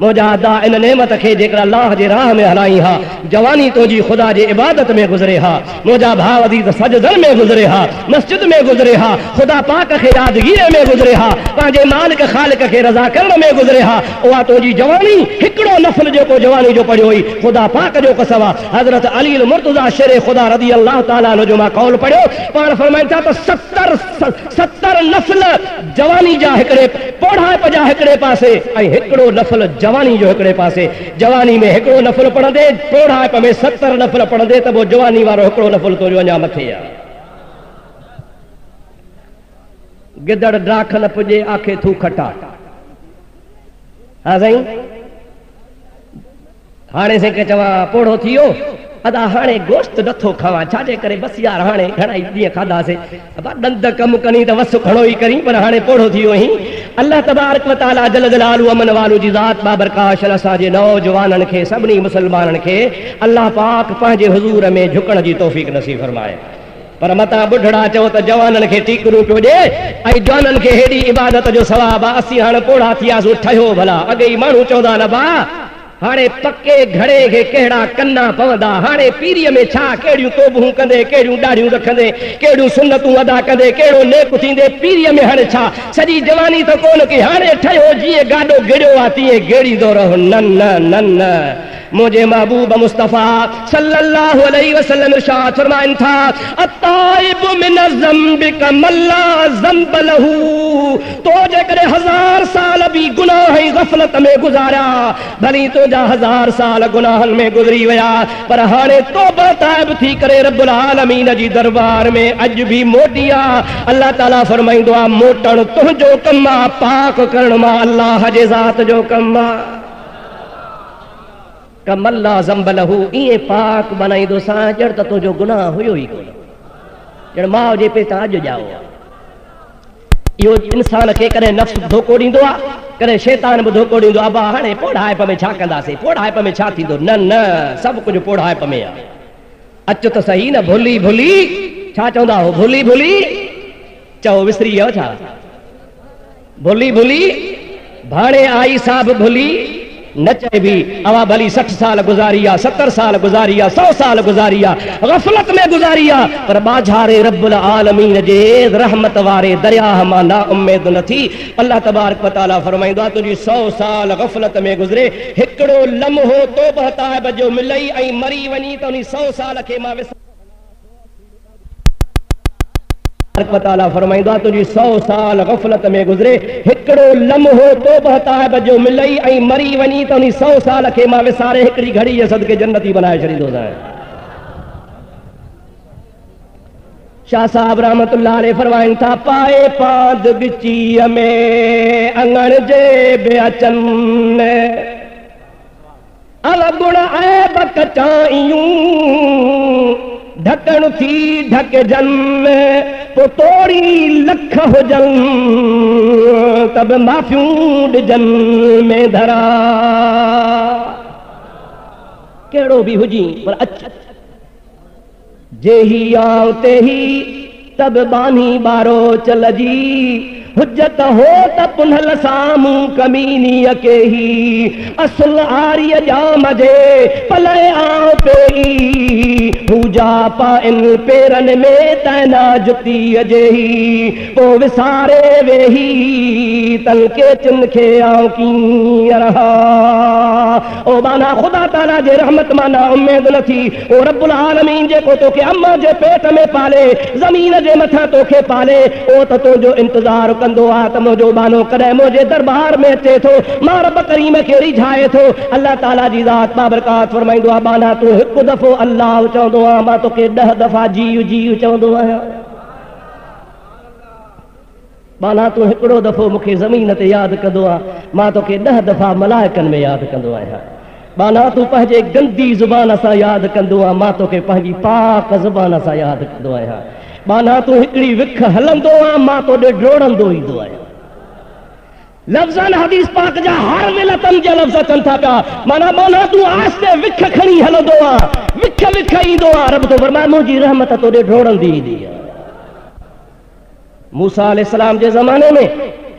मुजादा इन नेमत खे जेकर अल्लाह जे राह में हलाई हा जवानी तुंहिंजी ख़ुदा जे इबादत में गुज़रे हा मुंहिंजा भाउ अज़ीज़ सजदन में गुज़रे हा मस्जिद में गुज़रे हा ख़ुदा पाक खे यादगीरे में गुज़रे हा पंहिंजे मालिक ख़ालिक खे रज़ा करण में गुज़रे हा उहा तुंहिंजी जवानी हिकिड़ो नफ़ल जेको जवानी जो पढ़ियो हुई ख़ुदा पाक जो कसम आहे हज़रत अली मुर्तज़ा शेर ख़ुदा रज़ी अल्लाह ताला अन्हु जो मां कौल पढ़ियो पाण फरमाइनि था त 70 नफ़ल जवानी जा हिकिड़े पोढ़ाइप जा हिकिड़े पासे ऐं हिकिड़ो नफ़ल जवानी जो हिकिड़े पासे जवानी में हिकिड़ो नफ़ल पढ़ंदे पोढ़ाइप में 70 नफ़ल पढ़ंदे त पोइ जवानी वारो हिकिड़ो नफ़ल तुंहिंजो अञा मथे आहे गिदड़ डाख न पुॼे आखे थू खटा हा साईं हाणे से के चवां पोढ़ो थी वियो अदा हाणे गोश्त नथो खावां छाजे करे बस यार हाणे घणा ई ॾींहं खाधासीं ॾंद कमु कनी त वस घणो ई करी पर हाणे पोढ़ो थी वियो ही अल्लाह तबारक व तआला जल जलालु अमन वालू जी ज़ात बाबरकाश असांजे नौजवाननि खे सभिनी मुसलमाननि खे अल्लाह पाक पंहिंजे हुज़ूर में झुकण जी तौफ़ीक़ नसीब फरमाए पर मतां बुढ़ड़ा चओ त जवाननि खे टीकरूं पियो ॾे ऐं जवाननि खे हेॾी इबादत जो सवाब आहे असीं हाणे पोढ़ा थियासीं ठहियो भला अॻे ई माण्हू चवंदा न बा हाणे पके घड़े खे कहिड़ा कन्ना पवंदा हाणे पीरीअ में छा कहिड़ियूं तोबूं कंदे कहिड़ियूं ॾाढ़ियूं रखंदे कहिड़ियूं सुनतूं अदा कंदे कहिड़ो नेक थींदे पीरीअ में हाणे छा सॼी जवानी त कोन की हाणे ठहियो जीअं गाॾो गिड़ियो आहे तीअं गेड़ींदो रहो न मुझे महबूब मुस्तफा सल्लल्लाहु अलैहि वसल्लम इरशाद फरमाइन था अत्ताइब मिन ज़म्बि कमल्ला ज़म्ब लहू तो जेकॾहिं 1000 साल भी गुनाह ऐं गफ़लत में गुज़ारिया भली तुंहिंजा 1000 साल गुनाहनि में गुज़री विया पर हाणे तौबा ताइब थी करे रब्बुल आलमीन जी दरबार में अॼु भी मोटी आहे अल्लाह ताला फरमाईंदो आहे मोटण तुंहिंजो कमु आहे पाक करण मां अल्लाह जे ज़ात जो कमु आहे कमल्ला ज़म्ब लहू ईअं पाक बनाईंदो सां ॼण त तुंहिंजो गुनाह हुयो ई कोन ॼण माउ जे पेट अॼु ॼाओ इहो इंसान खे कॾहिं नफ़्स धोखो ॾींदो आहे कॾहिं शैतान बि धोखो ॾींदो आहे अबा हाणे पोढ़ाइप में छा कंदासीं पोढ़ाइप में छा थींदो न सभु कुझु पोढ़ाइप में आहे अचु त सही न भुली भुली छा चवंदा हो भुली भुली चओ विसरी वियो छा भुली भुली भाणे आई साहब भुली न चए भी अवा भली 60 साल गुज़ारी आहे 70 साल गुज़ारी आहे 100 साल गुज़ारी आहे गफ़लत में गुज़ारी आहे पर बाझारे रब्बुल आलमीन जे रहमत वारे दरियाह मां ना उम्मीद न थी अल्लाह तबारक व तआला फरमाईंदो आहे तुंहिंजी 100 साल गफ़लत में गुज़रे हिकिड़ो लम्हो तौबह ताइब जो मिलई ऐं मरी वञी त उन 100 साल खे मां ताला फरमाईंदो आहे तुंहिंजी 100 साल गफ़लत में गुज़रे हिकिड़ो लम्हो तौबह ताइब जो मिलई ऐं मरी वञी त उन 100 साल खे मां विसारे हिकिड़ी घड़ी जे सदके जन्नती बनाए छॾींदोसां शाह साहब रहमतुल्लाह अलैह फरमाइनि था पाए पाद बिचीअ में अंगण जे बेअचन अल गुण ऐब कचाइयूं ढकण थी ढकजन पोइ तोड़ी लख हुजन तब माफ़ियूं ॾिजन में धरा कहिड़ो बि हुजी पर अच जे ही आऊं ते ही तब बानी बारो चल जी हुज्जत हो त पुनल साम्हूं कमीनीअ के ही असल आरीअ जा मजे पले आऊं पेई पूजा पाइन पेरनि में तैना जुतीअ जे ही पोइ विसारे वेही तन के चिन खे आऊं कीअं रहा ओ माना ख़ुदा ताला जे रहमत माना उम्मीद न थी ओ रब्बुल आलमीन जेको तोखे अम्मा जे पेट में पाले ज़मीन जे मथा तोखे पाले ओ त तुंहिंजो इंतज़ार कंदो आहे त मुंहिंजो बानो कॾहिं मुंहिंजे दरबार में अचे थो, मां रब करीम खे रिझाए थो। अल्लाह ताला जी ज़ात बाबरकात फरमाईंदो आहे बाना तूं हिकु दफ़ो अल्लाह चवंदो आहे, मां तोखे 10 दफ़ा जीव जीव चवंदो आहियां। बाना तूं हिकिड़ो दफ़ो मूंखे ज़मीन ते यादि कंदो आहे, मां तोखे 10 दफ़ा मलाइकनि में यादि कंदो आहियां। बाना तूं पंहिंजे गंदी ज़ुबान सां यादि कंदो आहे, मां तोखे पंहिंजी पाक ज़ुबान सां यादि कंदो आहियां। बाना तूं हिकिड़ी विख हलंदो आहे, मां तोॾे डोड़ंदो ईंदो आहियां। लफ़्ज़न हदीस पाक जा हर मिलतनि जा लफ़्ज़ अचनि था पिया, माना तूं आस्ते विख खणी हलंदो आहे, विख विख ईंदो आहे। रब तो फरमाए मुंहिंजी रहमत तोॾे डोड़ंदी ईंदी आहे। मूसा अलैहिस्सलाम जे ज़माने में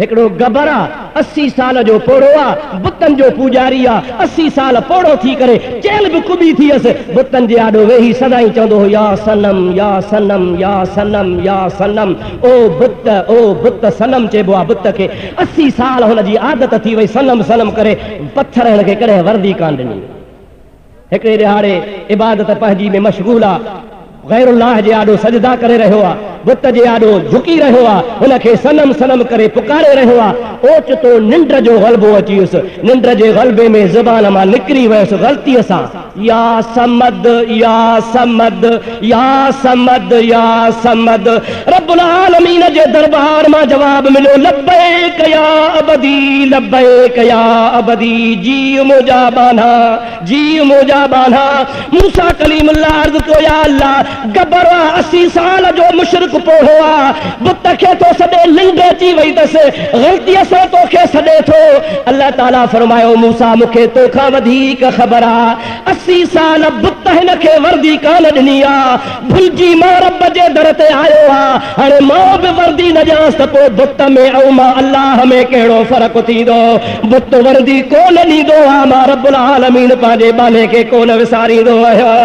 हिकिड़ो गबर आहे, 80 साल जो पोड़ो आहे, बुतनि जो पूजारी आहे। 80 साल पोड़ो थी करे चेल बि कुबी थी हुयसि, बुतनि जे आॾो वेही सदाई चवंदो हो या सनम या सनम या सनम या सनम। ओ बुत सनम चइबो आहे बुत खे। 80 साल हुनजी आदत थी वई सनम सनम करे, पत्थर हिनखे कॾहिं वर्दी कान ॾिनी। हिकिड़े ॾिहाड़े इबादत पंहिंजी में मशगूल आहे, गैरुल्लाह जे आॾो सजदा करे रहियो आहे, बुत जे आॾो झुकी रहियो आहे, हुनखे सनम सनम करे पुकारे रहियो आहे। ओचितो निंड जो ग़लबो अची वियुसि, निंड जे ग़लबे में ज़ुबान मां निकिरी वियुसि ग़लतीअ सां या समद या समद या समद या समद। रब्बुल आलमीन जे दरबार मां जवाब मिलियो लब्बैक या अबदी लब्बैक या अबदी, जी मुंहिंजा बाना जी मुंहिंजा बाना। मूसा कलीमुल्लाह अर्ज़ कयो या अल्लाह गबर 80 साल जो मुशरिक पोड़ो आहे, बुत खे तो सॾे निंड अची वई अथसि, ग़लतीअ सां तोखे सॾे थो। अल्लाह ताला फरमायो मूसा मूंखे तोखां वधीक ख़बर आहे, 80 साल बुत हिनखे वर्दी कान ॾिनी आहे, भुलिजी मां रब जे दर ते आयो आहे। हाणे मां बि वर्दी न ॾियांसि त पोइ बुत में ऐं मां अल्लाह में कहिड़ो फ़र्क़ु थींदो। बुत वर्दी कोन ॾींदो आहे, मां रब्बुल आलमीन पंहिंजे बाने खे कोन विसारींदो आहियां।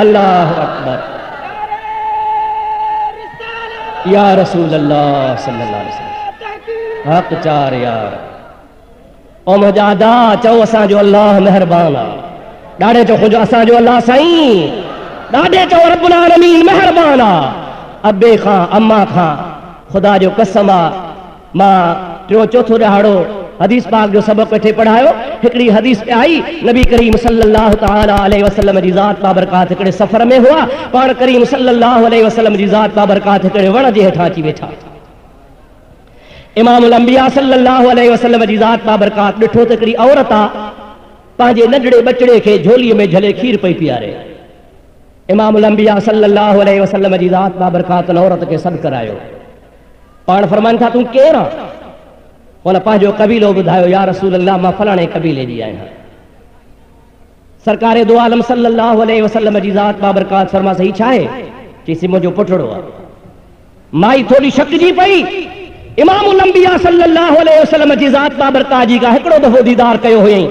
अल्लाह अकबर या रसूल अल्लाह सल्लल्लाहु अलैहि वसल्लम। हक़ चार यार ओ मुजादा चओ असांजो अल्लाह मेहरबान आहे। ॾाढे चओ खुद असांजो अल्लाह साईं, ॾाढे चओ रब्बुल आलमीन मेहरबान आहे। अबे खां अम्मा खां ख़ुदा जो कसम आहे, मां टियों चौथो ॾहाड़ो हदीस पाक जो सबक वेठे पढ़ायो। हिकिड़ी हदीस पे आई, नबी करीम सल्लल्लाहु ताला अलैहि वसल्लम जी ज़ात बाबरकात हिकिड़े सफ़र में हुआ, पाण करीम सल्लल्लाहु अलैहि वसल्लम जी ज़ात बाबरकात हिकिड़े वण जे हेठां अची वेठा। इमामुल अंबिया सल्लल्लाहु अलैहि वसल्लम जी ज़ात बाबरकात ॾिठो त हिकिड़ी औरत आहे, पंहिंजे नंढड़े बचड़े खे झोलीअ में झले खीर पई पीआरे। इमामुल अंबिया सल्लल्लाहु अलैहि वसल्लम जी ज़ात बाबरकात उन औरत खे सॾु करायो। पाण फरमाइनि था तूं केरु आहे? हुन पंहिंजो कबीलो ॿुधायो, या रसूल अल्लाह मां फलाणे कबीले जी आहियां। सरकारे दो आलम सल्लल्लाहु अलैहि वसल्लम जी ज़ात बाबरकात फरमा सही छा आहे? चईसि मुंहिंजो पुटड़ो आहे। माई थोड़ी शक जी पई, इमामुल अंबिया सल्लल्लाहु अलैहि वसल्लम जी ज़ात बाबरकात जी का हिकिड़ो दफ़ो दीदार कयो हुयईं।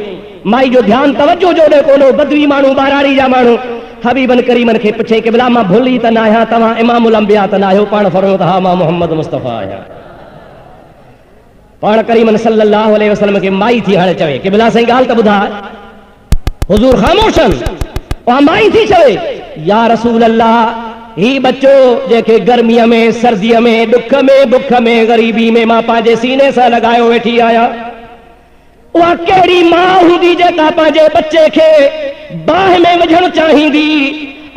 माई जो ध्यानु तवज्जो जो ॾे कोन्हो, बदवी माण्हू बाराड़ी जा माण्हू हबीबन करीमन खे पुछे कि भला मां भुली त न आहियां, तव्हां इमामुल अंबिया त न आहियो? पाण फरमायो त हा मां मोहम्मद मुस्तफ़ा आहियां। पाण करीमन सल्लल्लाहु अलैहि वसल्लम के माई थी हाणे चवे कि भला साईं ॻाल्हि त ॿुधा। हुज़ूर ख़ामोशन माई थी चवे या रसूल अल्लाह ही बच्चो जंहिंखे गर्मीअ में सर्दीअ में ॾुख में बुख में ग़रीबी में मां पंहिंजे सीने सां लॻायो वेठी आहियां, उहा कहिड़ी माउ हूंदी जेका पंहिंजे बच्चे खे बाहि में विझणु चाहींदी?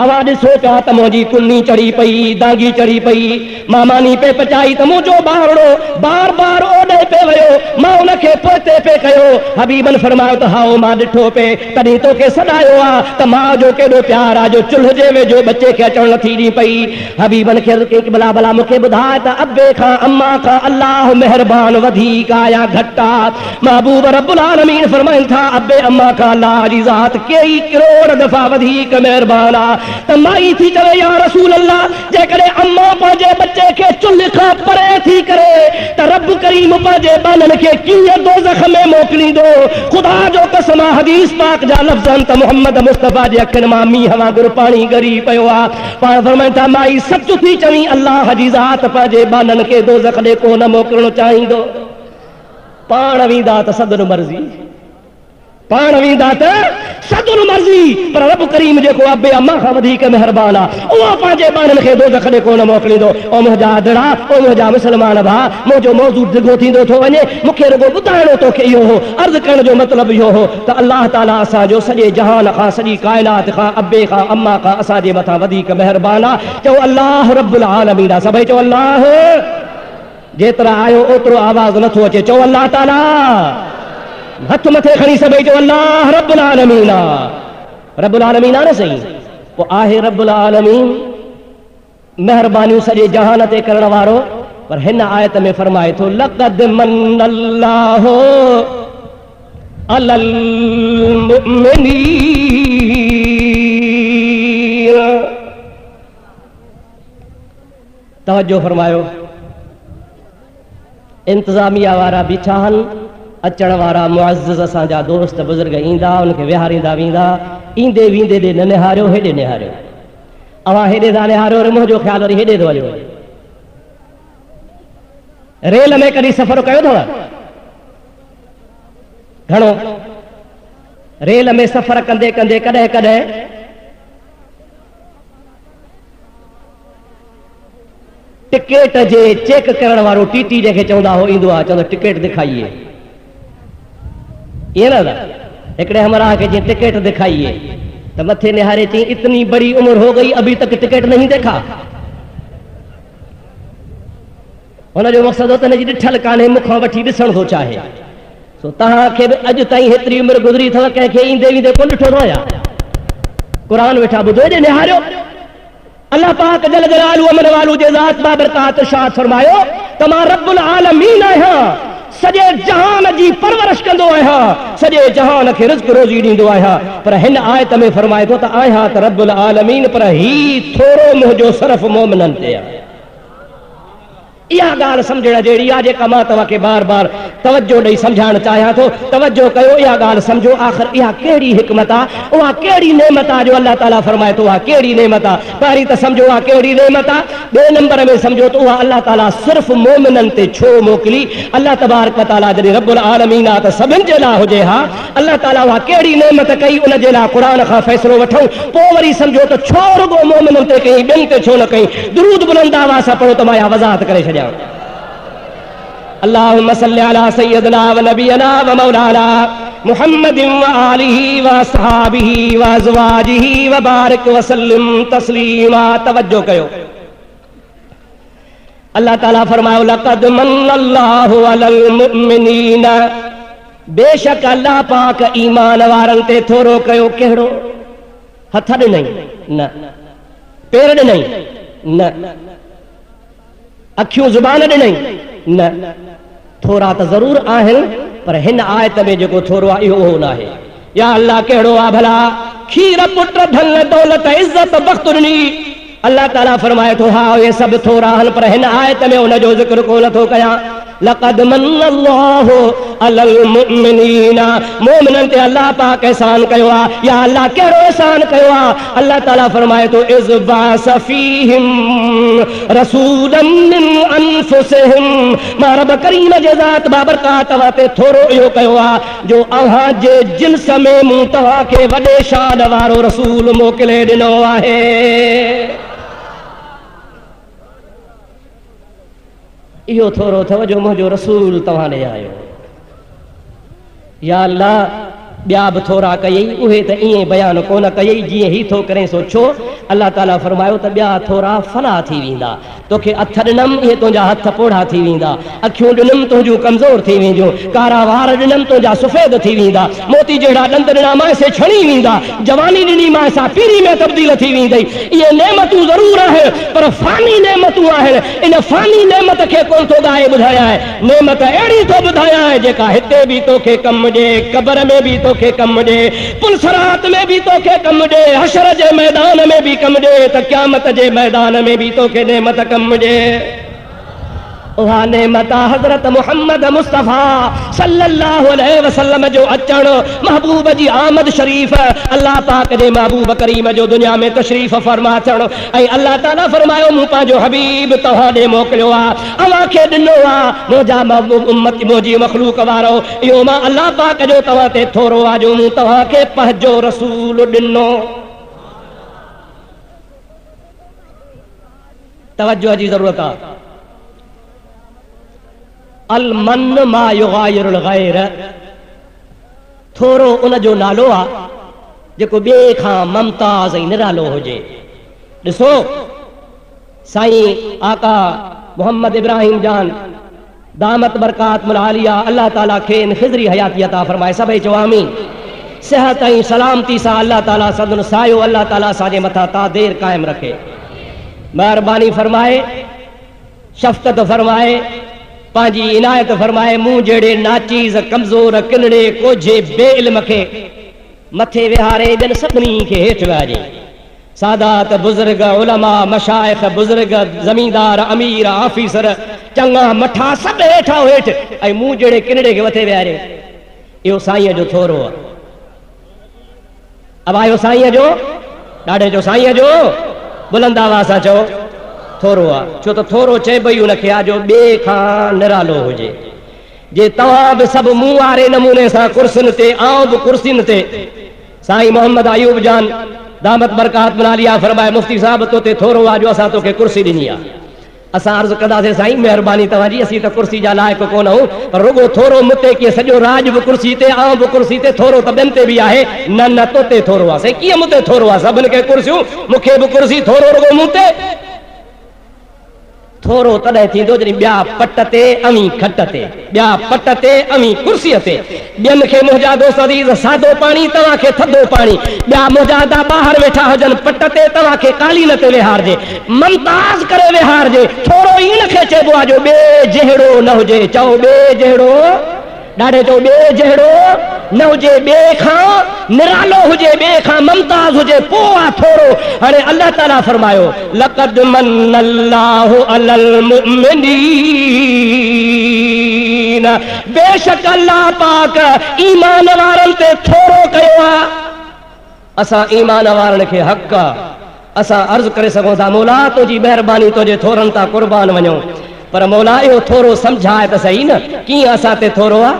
अवा ॾिसो पिया त मुंहिंजी कुन्नी चढ़ी पई, दांगी चढ़ी पई, मां मानी पे पचाई त मुंहिंजो ॿारड़ो बार बार ओॾे पे वियो, मां उनखे पोते पे कयो। हबीबन फरमायो त हाओ मां ॾिठो पे, तॾहिं तोखे सॾायो आहे त मां जो केॾो प्यार आहे जो चुल्ह जे वेझो बच्चे खे अचणु नथी ॾी पई। हबीबन खे भला भला मूंखे ॿुधाए त अबे खां अम्मा खां अल्लाह मेहरबान वधीक आहे या घटि आहे? महबूब रब्बुल आलमीन फरमाइनि था अबे अम्मा खां अल्लाह जी ज़ात कई करोड़ दफ़ा वधीक मेहरबान आहे। त माई थी चवे या रसूल अल्लाह जेकॾहिं अम्मा पंहिंजे बच्चे खे चुल्ह खां परे थी करे त रब करीम पंहिंजे बाननि खे कीअं दोज़ख में मोकिलींदो? ख़ुदा जो कसम हदीस पाक जा लफ़्ज़ त मोहम्मद मुस्तफ़ा जे अखियुनि मां मींहं वांगुरु पाणी ॻरी पियो आहे। पाण फरमाइनि था माई सच थी चवी, अल्लाह जी ज़ात पंहिंजे बाननि खे दोज़ख ॾे कोन मोकिलणु चाहींदो। पाण वेंदा त सदन मर्ज़ी, पाण वींदा त सदुल मर्ज़ी पर रब करीम जेको अबे अम्मा खां वधीक मेहरबान आहे उहो पंहिंजे ॿारनि खे दोज़ख ॾे कोन मोकिलींदो। ओ मुंहिंजा आदड़ा, ओ मुंहिंजा मुस्लमान भाउ, मुंहिंजो मौज़ू डिघो थींदो थो वञे, मूंखे रुॻो ॿुधाइणो तोखे इहो हो, अर्ज़ु करण जो मतिलबु इहो हो त अलाह ताला असांजो सॼे जहान खां, सॼी काइनात खां, अबे खां, अम्मा खां असांजे मथां वधीक मेहरबान आहे। चओ अल्लाह रब्बुल आलमीन आहे। सभई चओ अल्लाह। जेतिरा आयो ओतिरो आवाज़ नथो अचे, चओ अल्लाह ताला। हथ मथे खणी सभई चओ अल्लाह रब्बुल आलमीन आहे। रब्बुल आलमीन आहे न सही, पोइ आहे रब्बुल आलमीन, मेहरबानियूं सॼे जहान ते करण वारो। पर हिन आयत में फरमाए थो लक़द मन्नल्लाहु अलल मुमिनीन। तवज्जो फरमायो, इंतजामिया वारा बीठा आहिनि, अचण वारा मुअज़्ज़िज़ असांजा दोस्त बुज़ुर्ग ईंदा, उनखे विहारींदा वेंदा, ईंदे वेंदे ॾे न निहारियो, हेॾे निहारियो, अवां हेॾे था निहारियो वरी मुंहिंजो ख़्यालु वरी हेॾे थो वञो। रेल में कॾहिं सफ़र कयो अथव? घणो? रेल में सफ़र कंदे कंदे कॾहिं कॾहिं टिकेट जे चेक करण वारो टीटी जंहिंखे चवंदा हो ईंदो आहे, चवंदो टिकेट दिखाइए, ये ना हिकिड़े हमरा के जी टिकट दिखाइए तो मथे निहारे चई इतनी बड़ी उम्र हो गई अभी तक टिकट नहीं देखा। उनजो मक़सद हो त हिनजी ॾिठल कान्हे, मूंखां वठी ॾिसण थो चाहे। सो तव्हांखे बि अॼु ताईं हेतिरी उमिरि गुज़री अथव, कंहिंखे ईंदे ईंदे कोन ॾिठो अथव या? क़ुरान वेठा ॿुधो, हेॾे निहारियो। अल्लाह पाक जल जलालू अमन वालू जे ज़ात बाबरकात इरशाद फरमायो त मां रब्बुल आलमीन आहियां, सॼे जहान जी परवरिश कंदो आहियां, सॼे जहान खे रिज़्क़ रोज़ी ॾींदो आहियां। पर हिन आयत में फरमाए थो त आहियां त रब्बुल आलमीन, पर ही थोरो मुंहिंजो सिर्फ़ मोमिननि ते आहे। इहा ॻाल्हि सम्झण जहिड़ी आहे जेका मां तव्हांखे बार बार तवज्जो ॾेई सम्झाइण चाहियां थो। तवज्जो कयो, इहा ॻाल्हि सम्झो, आख़िर इहा कहिड़ी हिकमत आहे, उहा कहिड़ी नेमत आहे जो अल्लाह ताला फरमाए थो, उहा कहिड़ी नेमत आहे। पहिरीं त सम्झो उहा कहिड़ी नेमत आहे, ॿिए नंबर में सम्झो त उहा अल्लाह ताला सिर्फ़ु मोमिननि ते छो मोकिली। अल्लाह तबारक व तआला जॾहिं रब्बुल आलमीन आहे त सभिनि जे लाइ हुजे हा, अल्लाह ताला उहा कहिड़ी नेमत कई उन जे लाइ क़ुरान खां फ़ैसिलो वठूं, पोइ वरी सम्झो त छो रुॻो मोमिननि ते कई, ॿियनि ते छो न कई। दुरूद बुलंद आवाज़ सां पढ़ो त मां इहा वज़ाहत करे छॾियां। अल्लाहुम्मा सल्लि अला सय्यदना व नबियना व मौलाना मुहम्मदिन व आलिहि व असहाबिहि व अज़वाजिहि व बारिक व सल्लिम तस्लीमा। तवज्जो कयो, अल्लाह ताला फरमायो लक़द मन्नल्लाहु अलल मुमिनीन, बेशक अल्लाह पाक ईमान वारनि ते थोरो कयो। कहिड़ो? हथ ॾिनई न, पेर ॾिनई न, अखियूं ज़ुबान ॾिनई न। थोरा त ज़रूर आहिनि, पर हिन आयत में जेको थोरो आहे इहो उहो न आहे। या अल्लाह कहिड़ो आहे भला, खीर पुट धन दौलत इज़त बख़्त ॾिनी। अल्लाह ताला फरमाए थो हा इहे सभु थोरा आहिनि, पर हिन आयत में उनजो ज़िक्र कोन थो कयां। लक़द मन्नल्लाहु अलल मुमिनीन, मोमिननि ते अल्लाह पाक एहसान कयो आहे। या अल्लाह कहिड़ो एहसान कयो आहे? अल्लाह ताला फरमाए थो इज़ बाअस फ़ीहिम रसूलन मिन अनफुसिहिम, मां रब करीम जे ज़ात बाबरकात ते थोरो इहो कयो आहे जो अव्हां जे जिन्स में मूं तव्हांखे वॾे शान वारो रसूल मोकिले ॾिनो आहे। इहो थोरो अथव जो मुंहिंजो रसूल तव्हां ॾे आयो। या अल्लाह ॿिया बि थोरा कयई, उहे त ईअं बयानु कोन कयई जीअं ही थो करे। सो छो? अल्लाह ताला फरमायो त ॿिया थोरा फना थी वेंदा। तोखे हथ ॾिनमि, इहे तुंहिंजा हथ पोढ़ा थी वेंदा। अखियूं ॾिनमि, तुंहिंजूं कमज़ोर थी वेंदियूं। कारा वार ॾिनमि, तुंहिंजा सफ़ेद थी वेंदा। मोती जहिड़ा ॾंद ॾिना मां से छणी वेंदा। जवानी ॾिनी मां सां पीरी में तब्दील थी वेंदई। इहे नेमतूं ज़रूर आहिनि, पर फ़ानी नेमतूं आहिनि। इन फ़ानी नेमत खे कोन थो ॻाए ॿुधाया आहे। नेमत अहिड़ी थो ॿुधाया आहे जेका हिते बि तोखे कमु ॾे, क़बर में बि तोखे कमु ॾे, पुलसरात में बि तोखे कमु ॾे, हशर जे मैदान में बि कमु ॾे, त क़यामत जे मैदान में बि तोखे नेमत कमु ॾे। उहा नेमत हज़रत मुहम्मद मुस्तफ़ा सल्लल्लाहु अलैहि वसल्लम जो अचण, महबूब जी आमद शरीफ़, अल्लाह पाक जे महबूब करीम जो दुनिया में तशरीफ़ फरमा अचण। ऐं अल्लाह ताला फरमायो मूं पंहिंजो हबीब तव्हां ॾे मोकिलियो आहे, अव्हांखे ॾिनो आहे मुंहिंजा उम्मत मुंहिंजी मख़लूक वारो, इहो मां अल्लाह पाक जो तव्हां ते थोरो आहे जो मूं तव्हांखे पंहिंजो रसूल ॾिनो। तवज्जो जी ज़रूरत आहे। अल मन मा युगायिरुल गैर, थोरो उन जो नालो आहे जेको ॿिए खां मुमताज़ ऐं निरालो हुजे। ॾिसो साईं आका मोहम्मद इब्राहिम जान दामत बरकात मुलालिया अल्लाह ताला खे ख़िज़री हयाती अता फरमाए। सभई चओ आमीन। सेहत ऐं सलामती सां अल्लाह ताला सदन सायो अल्लाह ताला असांजे मथां तादेर क़ाइमु रखे, महिरबानी फरमाए, शफ़क़त फरमाए, पंहिंजी इनायत फरमाए। मूं जहिड़े नाचीज़ कमज़ोर किनड़े कोझे बेइल्म खे मथे विहारे ॿियनि सभिनी खे हेठि विहारे। सादात बुज़ुर्ग उलमा मशाइख़ बुज़ुर्ग ज़मींदार अमीर ऑफिसर चङा मठा सभु हेठां हेठि, ऐं मूं जहिड़े किनड़े खे मथे विहारे। इहो साईंअ जो थोरो आहे। अब आयो साईंअ जो, ॾाढे जो साईंअ जो, बुलंद आवाज़ सां चओ थोरो आहे। छो त थोरो चइबो ई उनखे आहे जो ॿिए खां निरालो हुजे। जे तव्हां बि सभु मूं वारे नमूने सां कुर्सियुनि ते, आउं बि कुर्सियुनि ते, साईं मोहम्मद अयूब जान दामत बरकात मुलालिया फरमाए मुफ्ती साहब तो ते थोरो आहे जो असां तोखे कुर्सी ॾिनी आहे। असां अर्ज़ु कंदासीं साईं महिरबानी तव्हांजी, असीं त कुर्सी जा लाइक़ कोन आहियूं, पर रुगो थोरो मूंते कीअं सॼो राज बि कुर्सी ते, आउं बि कुर्सी ते, थोरो त ॿियनि ते बि आहे। न न तो ते थोरो आहे साईं, कीअं मूंते थोरो आहे? सभिनि खे कुर्सियूं, मूंखे बि कुर्सी, थोरो रुगो मूंते। थोरो तॾहिं थींदो जॾहिं ॿिया पट ते अमी खट ते, ॿिया पट ते अमी कुर्सीअ ते। ॿियनि खे मुंहिंजा दोस्त अज़ीज़ सादो पाणी, तव्हांखे थधो पाणी। ॿिया मुजादा ॿाहिरि वेठा हुजनि पट ते, तव्हांखे कालीन ते विहारजे, मुमताज़ करे विहारजे। थोरो ई न खे चइबो आहे जो ॿिए जहिड़ो न हुजे। चओ ॿिए जहिड़ो, ॾाढे चओ ॿिए जहिड़ो न हुजे, ॿिए खां निरालो हुजे, ॿिए खां मुमताज़ हुजे, पोइ आहे थोरो। हाणे अल्लाह ताला फरमायो लक़द मन्नल्लाहु अलल मुमिनीन, बेशक अल्लाह पाक ईमान वारनि ते थोरो कयो आहे। असां ईमान वारनि खे हक़ आहे, असां अर्ज़ु करे सघूं था मौला तुंहिंजी महिरबानी तुंहिंजे थोरनि तां क़ुर्बान वञूं, पर मौला इहो थोरो सम्झाए त सही न, कीअं असां ते थोरो आहे?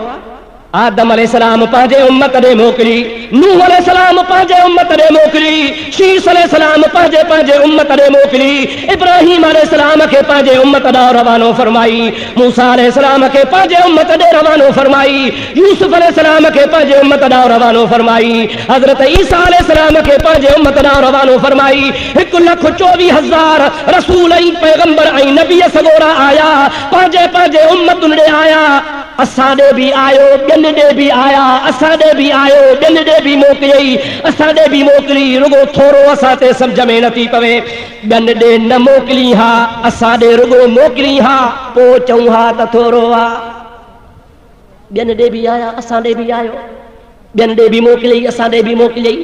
आदम अलैहिस्सलाम पंहिंजे उम्मत ॾे मोकिली, नूह अलैहिस्सलाम पंहिंजे उम्मत ॾे मोकिली, शीस अलैहिस्सलाम पंहिंजे उम्मत ॾे मोकिली, इब्राहिम अलैहिस्सलाम खे पंहिंजे उम्मत ॾांहुं रवानो फरमाई, मूसा अलैहिस्सलाम खे पंहिंजे उम्मत ॾे रवानो फरमाई, यूसुफ अलैहिस्सलाम खे पंहिंजे उम्मत ॾांहुं रवानो फरमाई, हज़रत ईसा अलैहिस्सलाम खे पंहिंजे उम्मत ॾांहुं रवानो फरमाई। 1,24,000 रसूल ऐं पैगंबर ऐं नबी सॻोरा आया, पंहिंजे पंहिंजे उम्मतुनि ॾे आया। असां ॾे बि आयो, ॿियनि ॾे बि आया, असां ॾे बि आयो, ॿियनि ॾे बि मोकिलियई, असां ॾे बि मोकिली। रुगो थोरो असां ते सम्झ में नथी पवे, ॿियनि ॾे न मोकिली हा, असां ॾे रुगो मोकिली हा, पोइ चऊं हा त थोरो आहे। ॿियनि ॾे बि आया, असां ॾे बि आयो, ॿियनि ॾे बि मोकिलियई, असां ॾे बि मोकिलियई,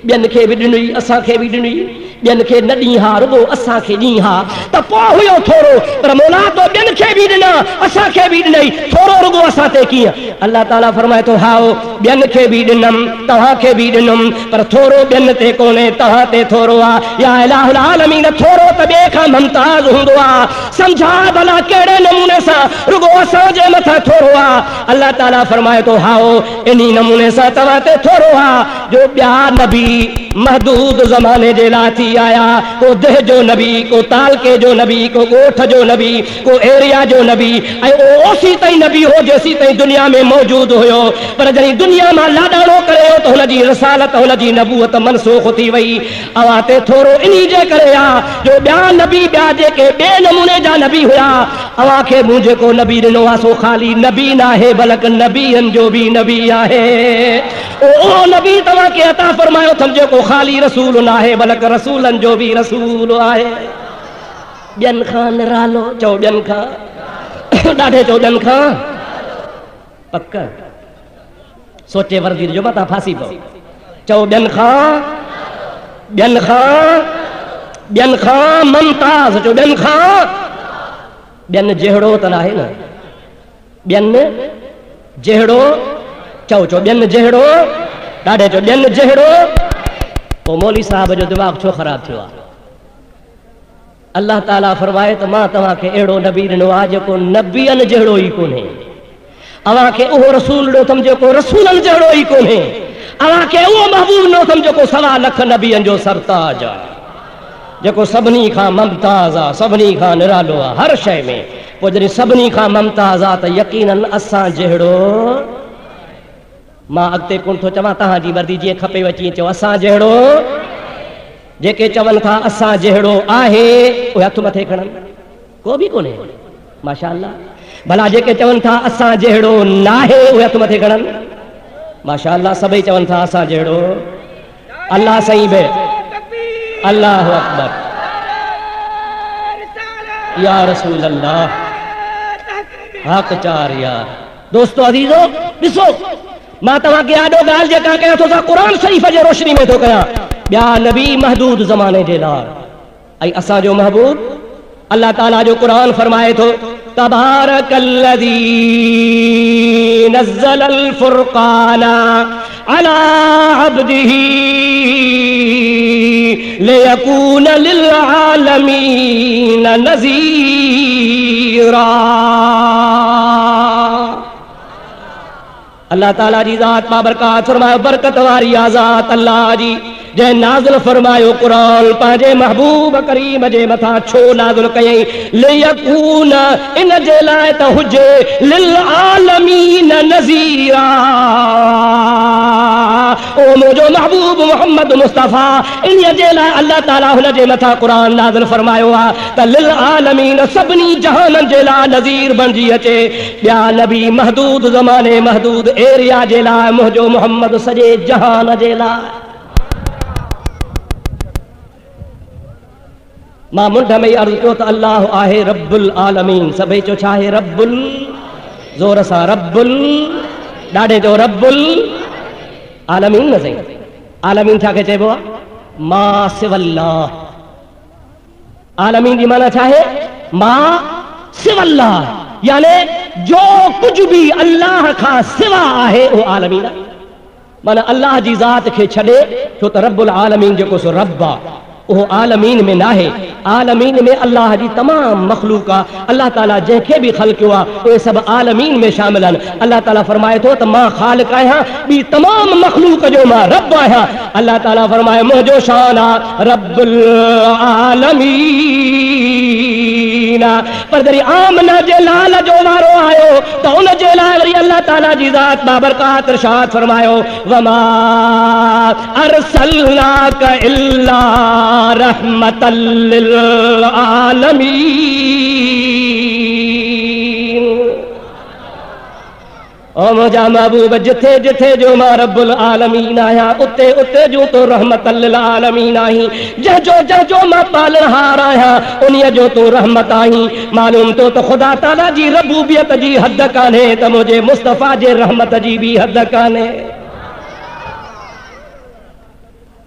ॿियनि खे बि ॾिनई, असांखे बि ॾिनई, ॿियनि खे न ॾी हा, रुगो असांखे ॾी हा, त पोइ हुयो थोरो। पर मौला तो ॿियनि खे बि ॾिना, असांखे बि ॾिनई, थोरो रुगो असां ते कीअं? अल्लाह ताला फरमाए थो हाओ ॿियनि खे बि ॾिनमि, तव्हांखे बि ॾिनुमि, पर थोरो ॿियनि ते कोन्हे, तव्हां ते थोरो आहे। या इलाहुल आलमीन, थोरो त ॿिए खां मुमताज़ हूंदो आहे। सम्झा भला कहिड़े नमूने सां रुगो असांजे मथां थोरो आहे। अल्लाह ताला फरमाए थो हाओ इन नमूने सां तव्हां ते थोरो आहे जो ॿिया नबी महदूद ज़माने जे लाइ थी आया। को देह जो नबी, को तालके जो नबी, को ॻोठ जो नबी, को एरिया जो नबी, ऐं ओसी ताईं नबी हो जेसी ताईं दुनिया में मौजूद हुयो। पर जॾहिं दुनिया मां लाॾाणो करे त हुनजी रिसालत, हुनजी नबूअत मनसूख थी वई। अवां ते थोरो इन्ही जे करे आहे जो ॿिया नबी, ॿिया जेके ॿिए नमूने जा नबी हुया, अवां खे मूं जेको नबी ॾिनो आहे सो ख़ाली नबी न आहे, बल्कि नबीअनि जो बि नबी आहे। ओ नबी तव्हां खे अता फरमायो अथमि जेको ख़ाली रसूल न आहे, बल्कि रसूलनि जो बि रसूल आहे। ॿियनि खां निरालो, चओ ॿियनि खां, ॾाढे चओ ॿियनि खां पक, सोचे वर्दी जो मथां फासी पओ। चओ ॿियनि खां, ॿियनि खां, ॿियनि खां मुमताज़, चओ ॿियनि खां। ॿियनि जहिड़ो त नाहे न, ॿियनि जहिड़ो चओ चओ, ॿियनि जहिड़ो, ॾाढे चओ ॿियनि जहिड़ो। पोइ मौली साहब जो दिमाग़ छो ख़राब थियो आहे? अल्लाह ताला फरमाए त मां तव्हांखे अहिड़ो नबी ॾिनो आहे जेको नबियनि जहिड़ो ई कोन्हे, अव्हांखे उहो रसूल ॾिनो अथमि जेको रसूलनि जहिड़ो ई कोन्हे, अव्हांखे उहो महबूब ॾिनो अथमि जेको 1.25 लख नबियनि जो सरताज आहे, जेको सभिनी खां मुमताज़ आहे, सभिनी खां निरालो आहे हर शइ में। पोइ जॾहिं सभिनी खां मुमताज़ आहे त यकीनन असां जहिड़ो, मां अॻिते कोन थो चवां, तव्हांजी मर्ज़ी जीअं खपेव तीअं चओ, असां जहिड़ो। जेके चवनि था असां जहिड़ो आहे उहे हथ मथे खणनि, को बि कोन्हे माशाअल्लाह। भला जेके चवनि था असां जहिड़ो नाहे उहे हथ मथे खणनि माशाअल्लाह। सभई चवनि था असां जहिड़ो। अल्लाह सही बे, अल्लाह अकबर, या रसूल अल्लाह, हक़ चार यार। दोस्तो अज़ीज़ो ॾिसो, मां तव्हांखे आॾो ॻाल्हि जेका कयां थो क़ुरान शरीफ़ जे रोशनी में थो कयां। ॿिया नबी महदूद ज़माने जे लाइ, ऐं असांजो महबूब अल्लाह ताला जो क़ुरान फरमाए थो तबारकल्लज़ी नज़्ज़लल फ़ुरक़ाना अला अब्दिही लियकून लिल आलमीन नज़ीरा। अल्लाह ताला जी ज़ात बाबरकात फरमायो, बरकत वारी आज़ात अल्लाह जी जंहिं नाज़िल फरमायो क़ुरान पंहिंजे महबूब करीम जे मथां छो नाज़िल कयईं? लियकून, इन जे लाइ त हुजे लिल आलमीन नज़ीरा। ओ मुंहिंजो महबूब मोहम्मद मुस्तफ़ा, इन जे लाइ अल्लाह ताला हुन जे मथां क़ुरान नाज़िल फरमायो आहे त लिल आलमीन, सभिनी जहाननि जे लाइ नज़ीर बणिजी अचे। ॿिया नबी महदूद ज़माने, महदूद एरिया जे लाइ, मुंहिंजो मोहम्मद सॼे जहान जे लाइ। मां मुंड में ई अर्ज़ु कयो त अल्लाह आहे रब्बुल आलमीन। सभई चओ छा आहे? रब्बुल, ज़ोर सां रब्बुल, ॾाढे चओ रब्बुल आलमीन। न सही, आलमीन छा खे चइबो आहे? मा सिवल्लाह। आलमीन जी माना छा आहे? मा सिवल्लाह, यानी जो कुछ भी अल्लाह खां सिवा आहे उहो आलमीन आहे। माना अल्लाह जी ज़ात खे छॾे, छो त रब्बुल आलमीन जेको सो रब आहे उहो आलमीन में नाहे। आलमीन में अल्लाह जी तमाम मखलूक आहे। अल्लाह ताला जंहिंखे बि ख़ल्क़ियो आहे उहे सभु आलमीन में शामिल आहिनि। अल्लाह ताला फरमाए थो त मां ख़ालिक़ आहियां, ॿी तमाम मखलूक जो मां रब आहियां। अल्लाह ताला फरमाए मुंहिंजो शान आहे रब्बुल आलमीन। पर जॾहिं आमना जे लाल जो वारो आयो त उन जे लाइ वरी अल्लाह ताला जी ज़ात बाबरकात इरशाद फरमायो वमा अरसलनाक इल्ला रहमतल लिल आलमीन। ओ मुंहिंजा महबूब, जिथे जिथे जो मां रब्बुल आलमीन आहियां उते उते जो तो रहमतल लिल आलमीन आहीं। जंहिंजो जंहिंजो मां पालनहार आहियां उन्हीअ जो तूं रहमत आहीं। मालूम तो त ख़ुदा ताला जी रबूबियत जी हद कान्हे त मुंहिंजे मुस्तफ़ा जे रहमत जी बि हद कान्हे।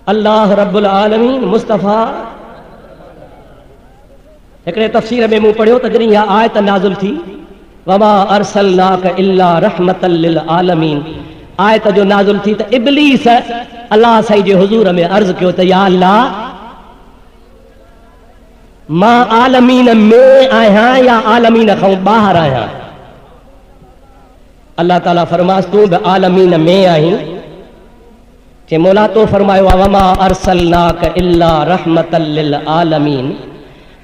अल्लाह रब्बुल आलमीन मुस्तफ़ा। हिकिड़े तफ़सीर में मूं पढ़ियो त जॾहिं इहा आयत नाज़िल थी वमा अरसलनाक इल्ला रहमतल लिल आलमीन, आयत जो नाज़िल थी त इब्लीस अल्लाह साईं जे हुज़ूर में अर्ज़ कयो त या अल्लाह, मां आलमीन में आहियां या आलमीन खां ॿाहिरि आहियां? अल्लाह ताला फरमास तूं बि आलमीन में आहीं। जे मौला तो फरमायो वमा अरसलनाक इल्ला रहमतल लिल आलमीन।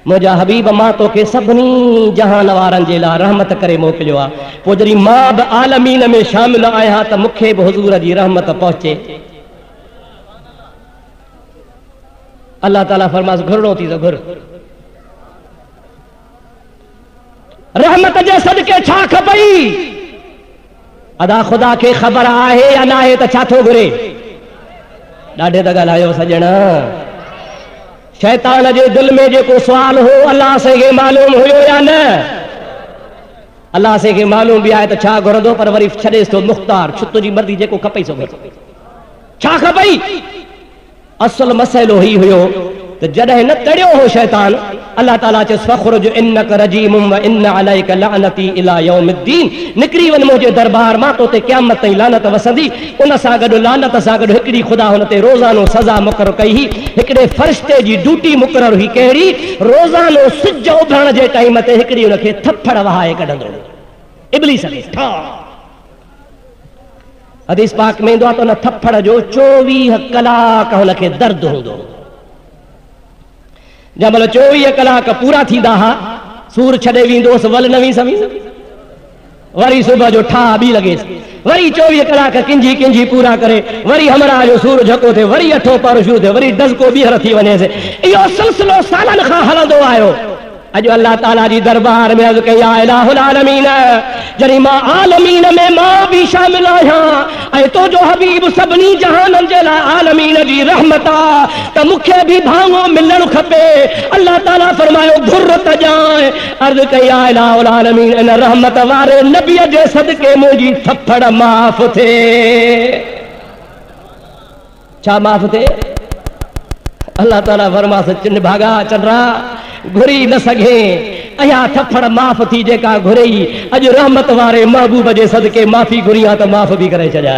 मुंहिंजा हबीब, मां तोखे सभिनी जहान वारनि जे लाइ रहमत करे मोकिलियो आहे। पोइ जॾहिं मां बि आलमीन में शामिल आहियां त मूंखे बि हुज़ूर जी रहमत पहुचे। अल्लाह ताला फरमास घुरणो थी त घुर। रहमत जे सदके छा खपई? अदा ख़ुदा खे ख़बर आहे या न आहे त छा थो घुरे? ॾाढे त ॻाल्हायो सॼण। शैतान जे दिल में जेको सुवाल हो अल्लाह से खे मालूम हुयो या न? अल्लाह से खे मालूम बि आहे त छा घुरंदो, पर वरी छॾेसि थो मुख़्तार, छो तुंहिंजी मर्ज़ी जेको खपई सो घुर। छा खपई? असुल मसइलो ही हुयो त जॾहिं न तड़ियो हो शैतान अल्लाह ताला चेस फखरुज इन्नक रजीमुम व इन्न अलैका लअनती इला यौमिद्दीन, निकरी वन मुंहिंजे दरबार मां, तो ते क़यामत ताईं लानत वसंदी। उन सां गॾु लानत सां गॾु हिकिड़ी ख़ुदा हुन ते रोज़ानो सज़ा मुक़ररु कई हुई, हिकिड़े फ़रिश्ते जी ड्यूटी मुक़ररु हुई, कहिड़ी? रोज़ानो सिज उभरण जे टाइम ते हिकिड़ी हुनखे थप्पड़ वहाए कढंदो इब्लीस खे। हदीस पाक में ईंदो आहे त हुन थप्पड़ जो 24 कलाक हुनखे दर्द हूंदो। जंहिंमहिल 24 कलाक पूरा थींदा हुआ, सूर छॾे वेंदोसि, वल न वींदसि, वरी सुबुह जो ठा बि लॻेसि, वरी 24 कलाक किंजी किंजी पूरा करे, वरी हमरा जो सूर झको थिए, वरी अठो पारो शुरू थिए, वरी डज़को ॿीहर थी वञेसि। इहो सिलसिलो सालनि खां हलंदो आयो। अॼु अल्लाह ताला जी दरबार में अर्ज़ कई या इलाहुल आलमीन, जॾहिं मां आलमीन में मां बि शामिल आहियां ऐं तो जो हबीब सभिनी जहाननि जे लाइ आलमीन जी रहमत आहे, त मूंखे बि भाङो मिलणु खपे। अल्लाह ताला फरमायो घुरत ॼाए, अर्ज़ कई या इलाहुल आलमीन, इन रहमत वारे नबीअ जे सदके मुंहिंजी थप्पड़ माफ़ थिए। छा माफ़ थिए? अल्लाह ताला फरमास चिन भागा चंद्रा घुरी न सघे, अया थप्पड़ माफ़ थी जेका घुरई। अॼु रहमत वारे महबूब जे सदके माफ़ी घुरी आहे त माफ़ बि करे छॾिया।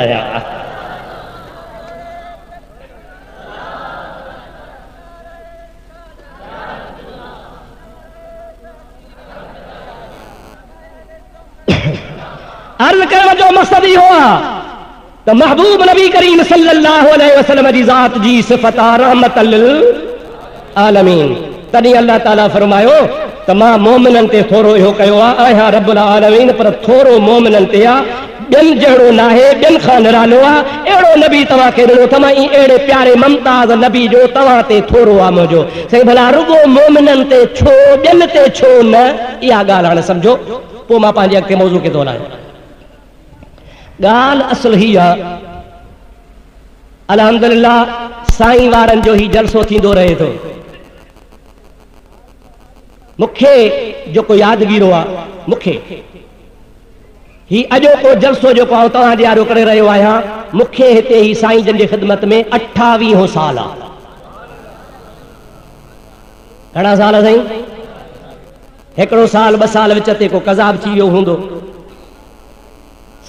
अर्ज़ करण जो मक़सदु इहो आहे त महबूब नबी करीम सल्लल्लाहु अलैहि वसल्लम जी ज़ात जी सिफ़त रहमतल लिल आलमीन। तॾहिं अल्लाह ताला फरमायो त मां मोमिननि ते थोरो इहो कयो आहे, आहियां रब्बुल आलमीन, पर थोरो मोमिननि ते आहे, ॿियनि जहिड़ो नाहे, ॿियनि खां निरालो आहे। अहिड़ो नबी तव्हांखे ॾिनो अथमि, अहिड़े प्यारे ममताज़ नबी जो तव्हां ते थोरो आहे मुंहिंजो। साईं भला रुगो मोमिननि ते छो, ॿियनि ते छो न? इहा ॻाल्हि हाणे सम्झो, पोइ मां पंहिंजे अॻिते मौज़ू खे थो हलायां। ॻाल्हि असुल ही आहे, अल्हम्दुलिल्लाह साईं वारनि जो ही जलसो थींदो रहे थो। मूंखे जेको यादगीरो आहे, मूंखे ही अॼोको जलसो जेको आउं तव्हां जे आरो करे रहियो आहियां, मूंखे हिते ही साईं जन जी ख़िदमत में 28 साल आहे। घणा साल साईं? हिकिड़ो साल 2 साल विच ते को कज़ाब थी वियो हूंदो।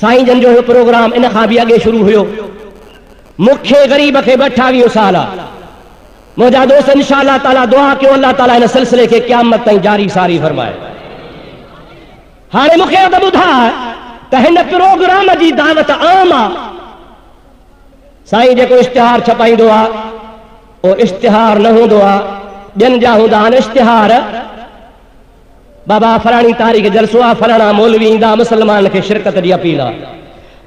साईं जन जो प्रोग्राम इन खां बि अॻे शुरू हुयो। मूंखे ग़रीब खे 28 साल आहे। मुंहिंजा दोस्त इंशाअल्लाह ताला दुआ कयो अल्लाह ताला इन सिलसिले खे क़यामत ताईं जारी सारी फरमाए। हाणे मूंखे त ॿुधा त हिन प्रोग्राम जी दावत आम आहे। साईं जेको इश्तिहार छपाईंदो आहे, उहो इश्तिहार न हूंदो आहे, ॿियनि जा हूंदा आहिनि इश्तिहार। बाबा फलाणी तारीख़ जलसो आहे, फलाणा मौलवी ईंदा, मुस्लमान खे शिरकत जी अपील आहे।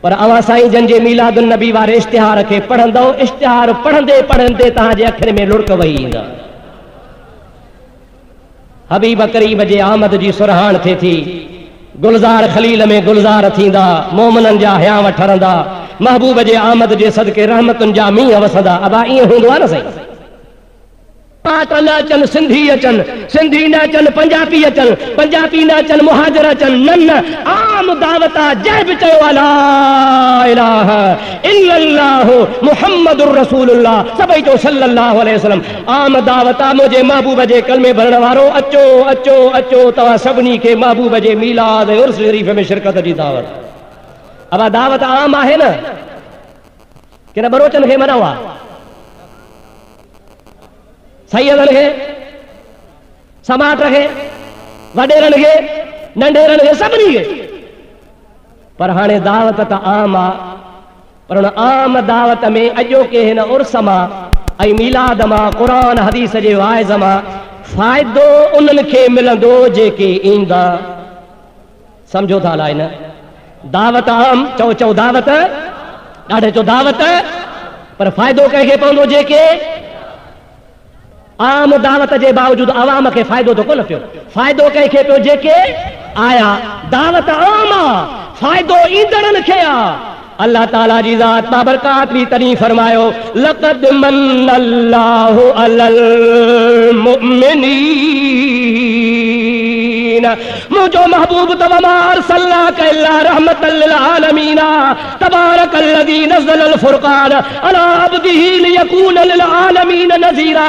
पर अवां साईं जन जे मीलादुन नबी वारे इश्तिहार खे पढ़ंदो, इश्तिहार पढ़ंदे पढ़ंदे तव्हांजे अखियुनि में लुड़क वही ईंदा। हबीब करीम जे आमद जी सुरहान थिए थी, गुलज़ार खलील में गुलज़ार थींदा, मोमिननि जा हयांव ठरंदा, महबूब जे आमद जे सदके रहमतुनि जा मींहं वसंदा। अबा ईअं हूंदो आहे न साईं? पाट न अचनि सिंधी अचनि, सिंधी न अचनि पंजाबी अचनि, पंजाबी न अचनि मुहाजिर अचनि, न आम दावत आहे। जंहिं बि चयो आहे ला इलाहा इल्लल्लाहु मुहम्मदुर रसूलुल्लाह, सभई जो सल्लल्लाहु अलैहि वसल्लम, आम दावत आहे। मुंहिंजे महबूब जे कलमे भरण वारो अचो अचो अचो, तव्हां सभिनी खे महबूब जे मीलाद उर्स शरीफ़ में शिरकत जी दावत। अब दावत आम आहे न, कि न बरोचन खे मनाओ आहे, सैयदनि खे, समाट खे, वॾेरनि खे, नंढेरनि खे, सभिनी खे। पर हाणे दावत त आम आहे, पर हुन आम दावत में अॼोके हिन उर्स मां ऐं मीलाद मां, क़ुरान हदीस जे वाइज़ मां फ़ाइदो उन्हनि खे मिलंदो जेके ईंदा। सम्झो था अलाए न? दावत आम, चओ चओ दावत, ॾाढे चओ दावत, पर फ़ाइदो कंहिंखे पवंदो जेके आम दावत जे बावजूद अवाम खे फ़ाइदो तो कोन पियो, फ़ाइदो कंहिंखे पियो जेके आया। दावत आम आहे, फ़ाइदो ईंदड़नि खे आहे। अल्लाह ताला जी ज़ात बाबरकात भी तरी फरमायो, लक़द मन्नल्लाहु अलल मुमिनीन आलमीन मुझो महबूब तवमा अरसलनाका इल्ला रहमतल लिल आलमीन तबारकल्लज़ी नज़्ज़लल फुरक़ान अला अब्दिही लियकून लिल आलमीन नज़ीरा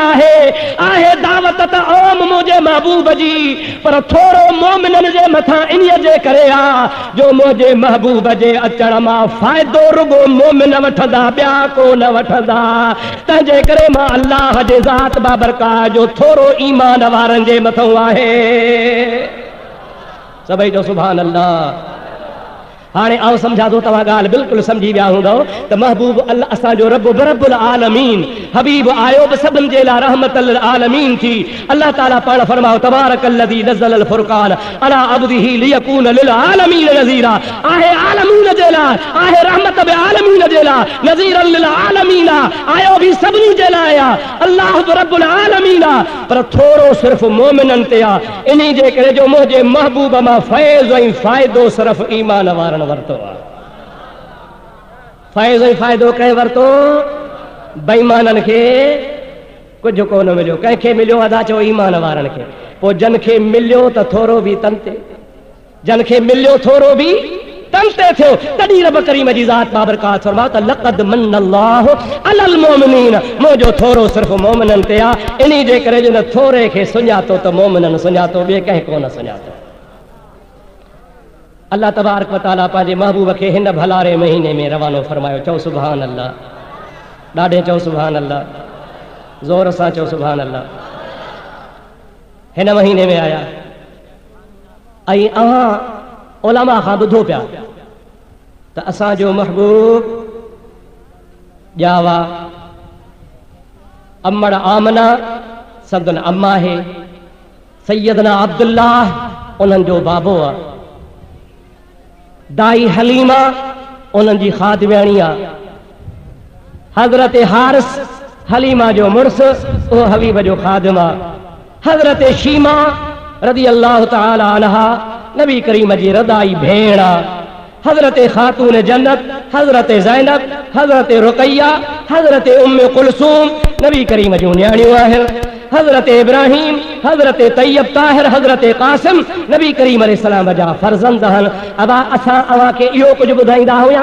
आहे दावत त आम मुझे महबूब जी पर थोरो मोमिनन जे मथा इन्हीअ जे करे आ जो मुझे महबूब जे अचण मां फ़ाइदो रुगो मोमिन वठंदा ॿिया को न वठंदा तंहिंजे करे मां अल्लाह जे ज़ात बाबरकात जो थोरो ईमान वारनि जे मथां आहे सभई जो सुभान अल्लाह हाणे आउं सम्झा थो तव्हां ॻाल्हि बिल्कुलु सम्झी विया हूंदव त महबूब अल्लाह असांजो रब रब्बुल आलमीन हबीब आयो बि सभिनि जे लाइ रहमतल लिल आलमीन थी अल्लाह ताला पाण फरमायो तबारकल्लज़ी नज़्ज़लल फुरक़ान अला अब्दिही लियकून लिल आलमीन नज़ीरा आहे आलमीन जे लाइ आहे रहमत बि आलमीन जे लाइ नज़ीरन लिल आलमीन आयो बि सभिनी जे लाइ आहे अल्लाह रब्बुल आलमीन पर थोरो सिर्फ़ मोमिननि ते आहे इन जे करे जो मुंहिंजे महबूब मां फैज़ ऐं फ़ाइदो सिर्फ़ ईमान वारनि वरतो फैज़ ऐं फ़ाइदो कंहिं वरतो बेईमाननि खे कुझु कोन मिलियो कंहिंखे मिलियो अदा चओ ईमान वारनि खे पोइ जन खे मिलियो त थोरो बि तन ते जन खे मिलियो थोरो बि तन ते थियो तॾहिं रब करीम जी ज़ात बाबरकात फरमायो त लक़द मन्नल्लाहु अलल मोमिनीन मुंहिंजो थोरो सिर्फ़ मोमिननि ते आहे इन जे करे जो थोरे खे सुञातो त मोमिननि सुञातो ॿिए कंहिं कोन सुञातो अल्लाह तबारक व तआला पंहिंजे महबूब खे हिन भलारे महीने में रवानो फरमायो चओ सुभान अल्लाह ॾाढे चओ सुभान अल्लाह ज़ोर सां चओ सुभान अल्लाह हिन महीने में आया ऐं अव्हां उलमा खां ॿुधो पिया त असांजो महबूब ॼावा अम्मड़ आमना संदन अम्मा है सैयदना अब्दुल्लाह उन्हनि जो बाबो आहे दाई हलीमा उन्हनि जी खादमियाणी आहे हज़रत हारिस हलीमा जो मुड़ुसु उहो हबीब जो खादिम आहे हज़रत शीमा रज़ी अल्लाह तआला अन्हा नबी करीम जी रदाई भेण आहे हज़रत खातून जन्नत हज़रत ज़ैनब हज़रत रुक़ैया हज़रत उम्मे कुलसूम नबी करीम जूं न्याणियूं आहिनि हज़रत इब्राहिम हज़रत तैयब ताहिर हज़रत कासिम नबी करीम अलैहिस्सलाम जा फर्ज़ंद आहिनि अबा असां अव्हां खे इहो कुझु ॿुधाईंदा हुया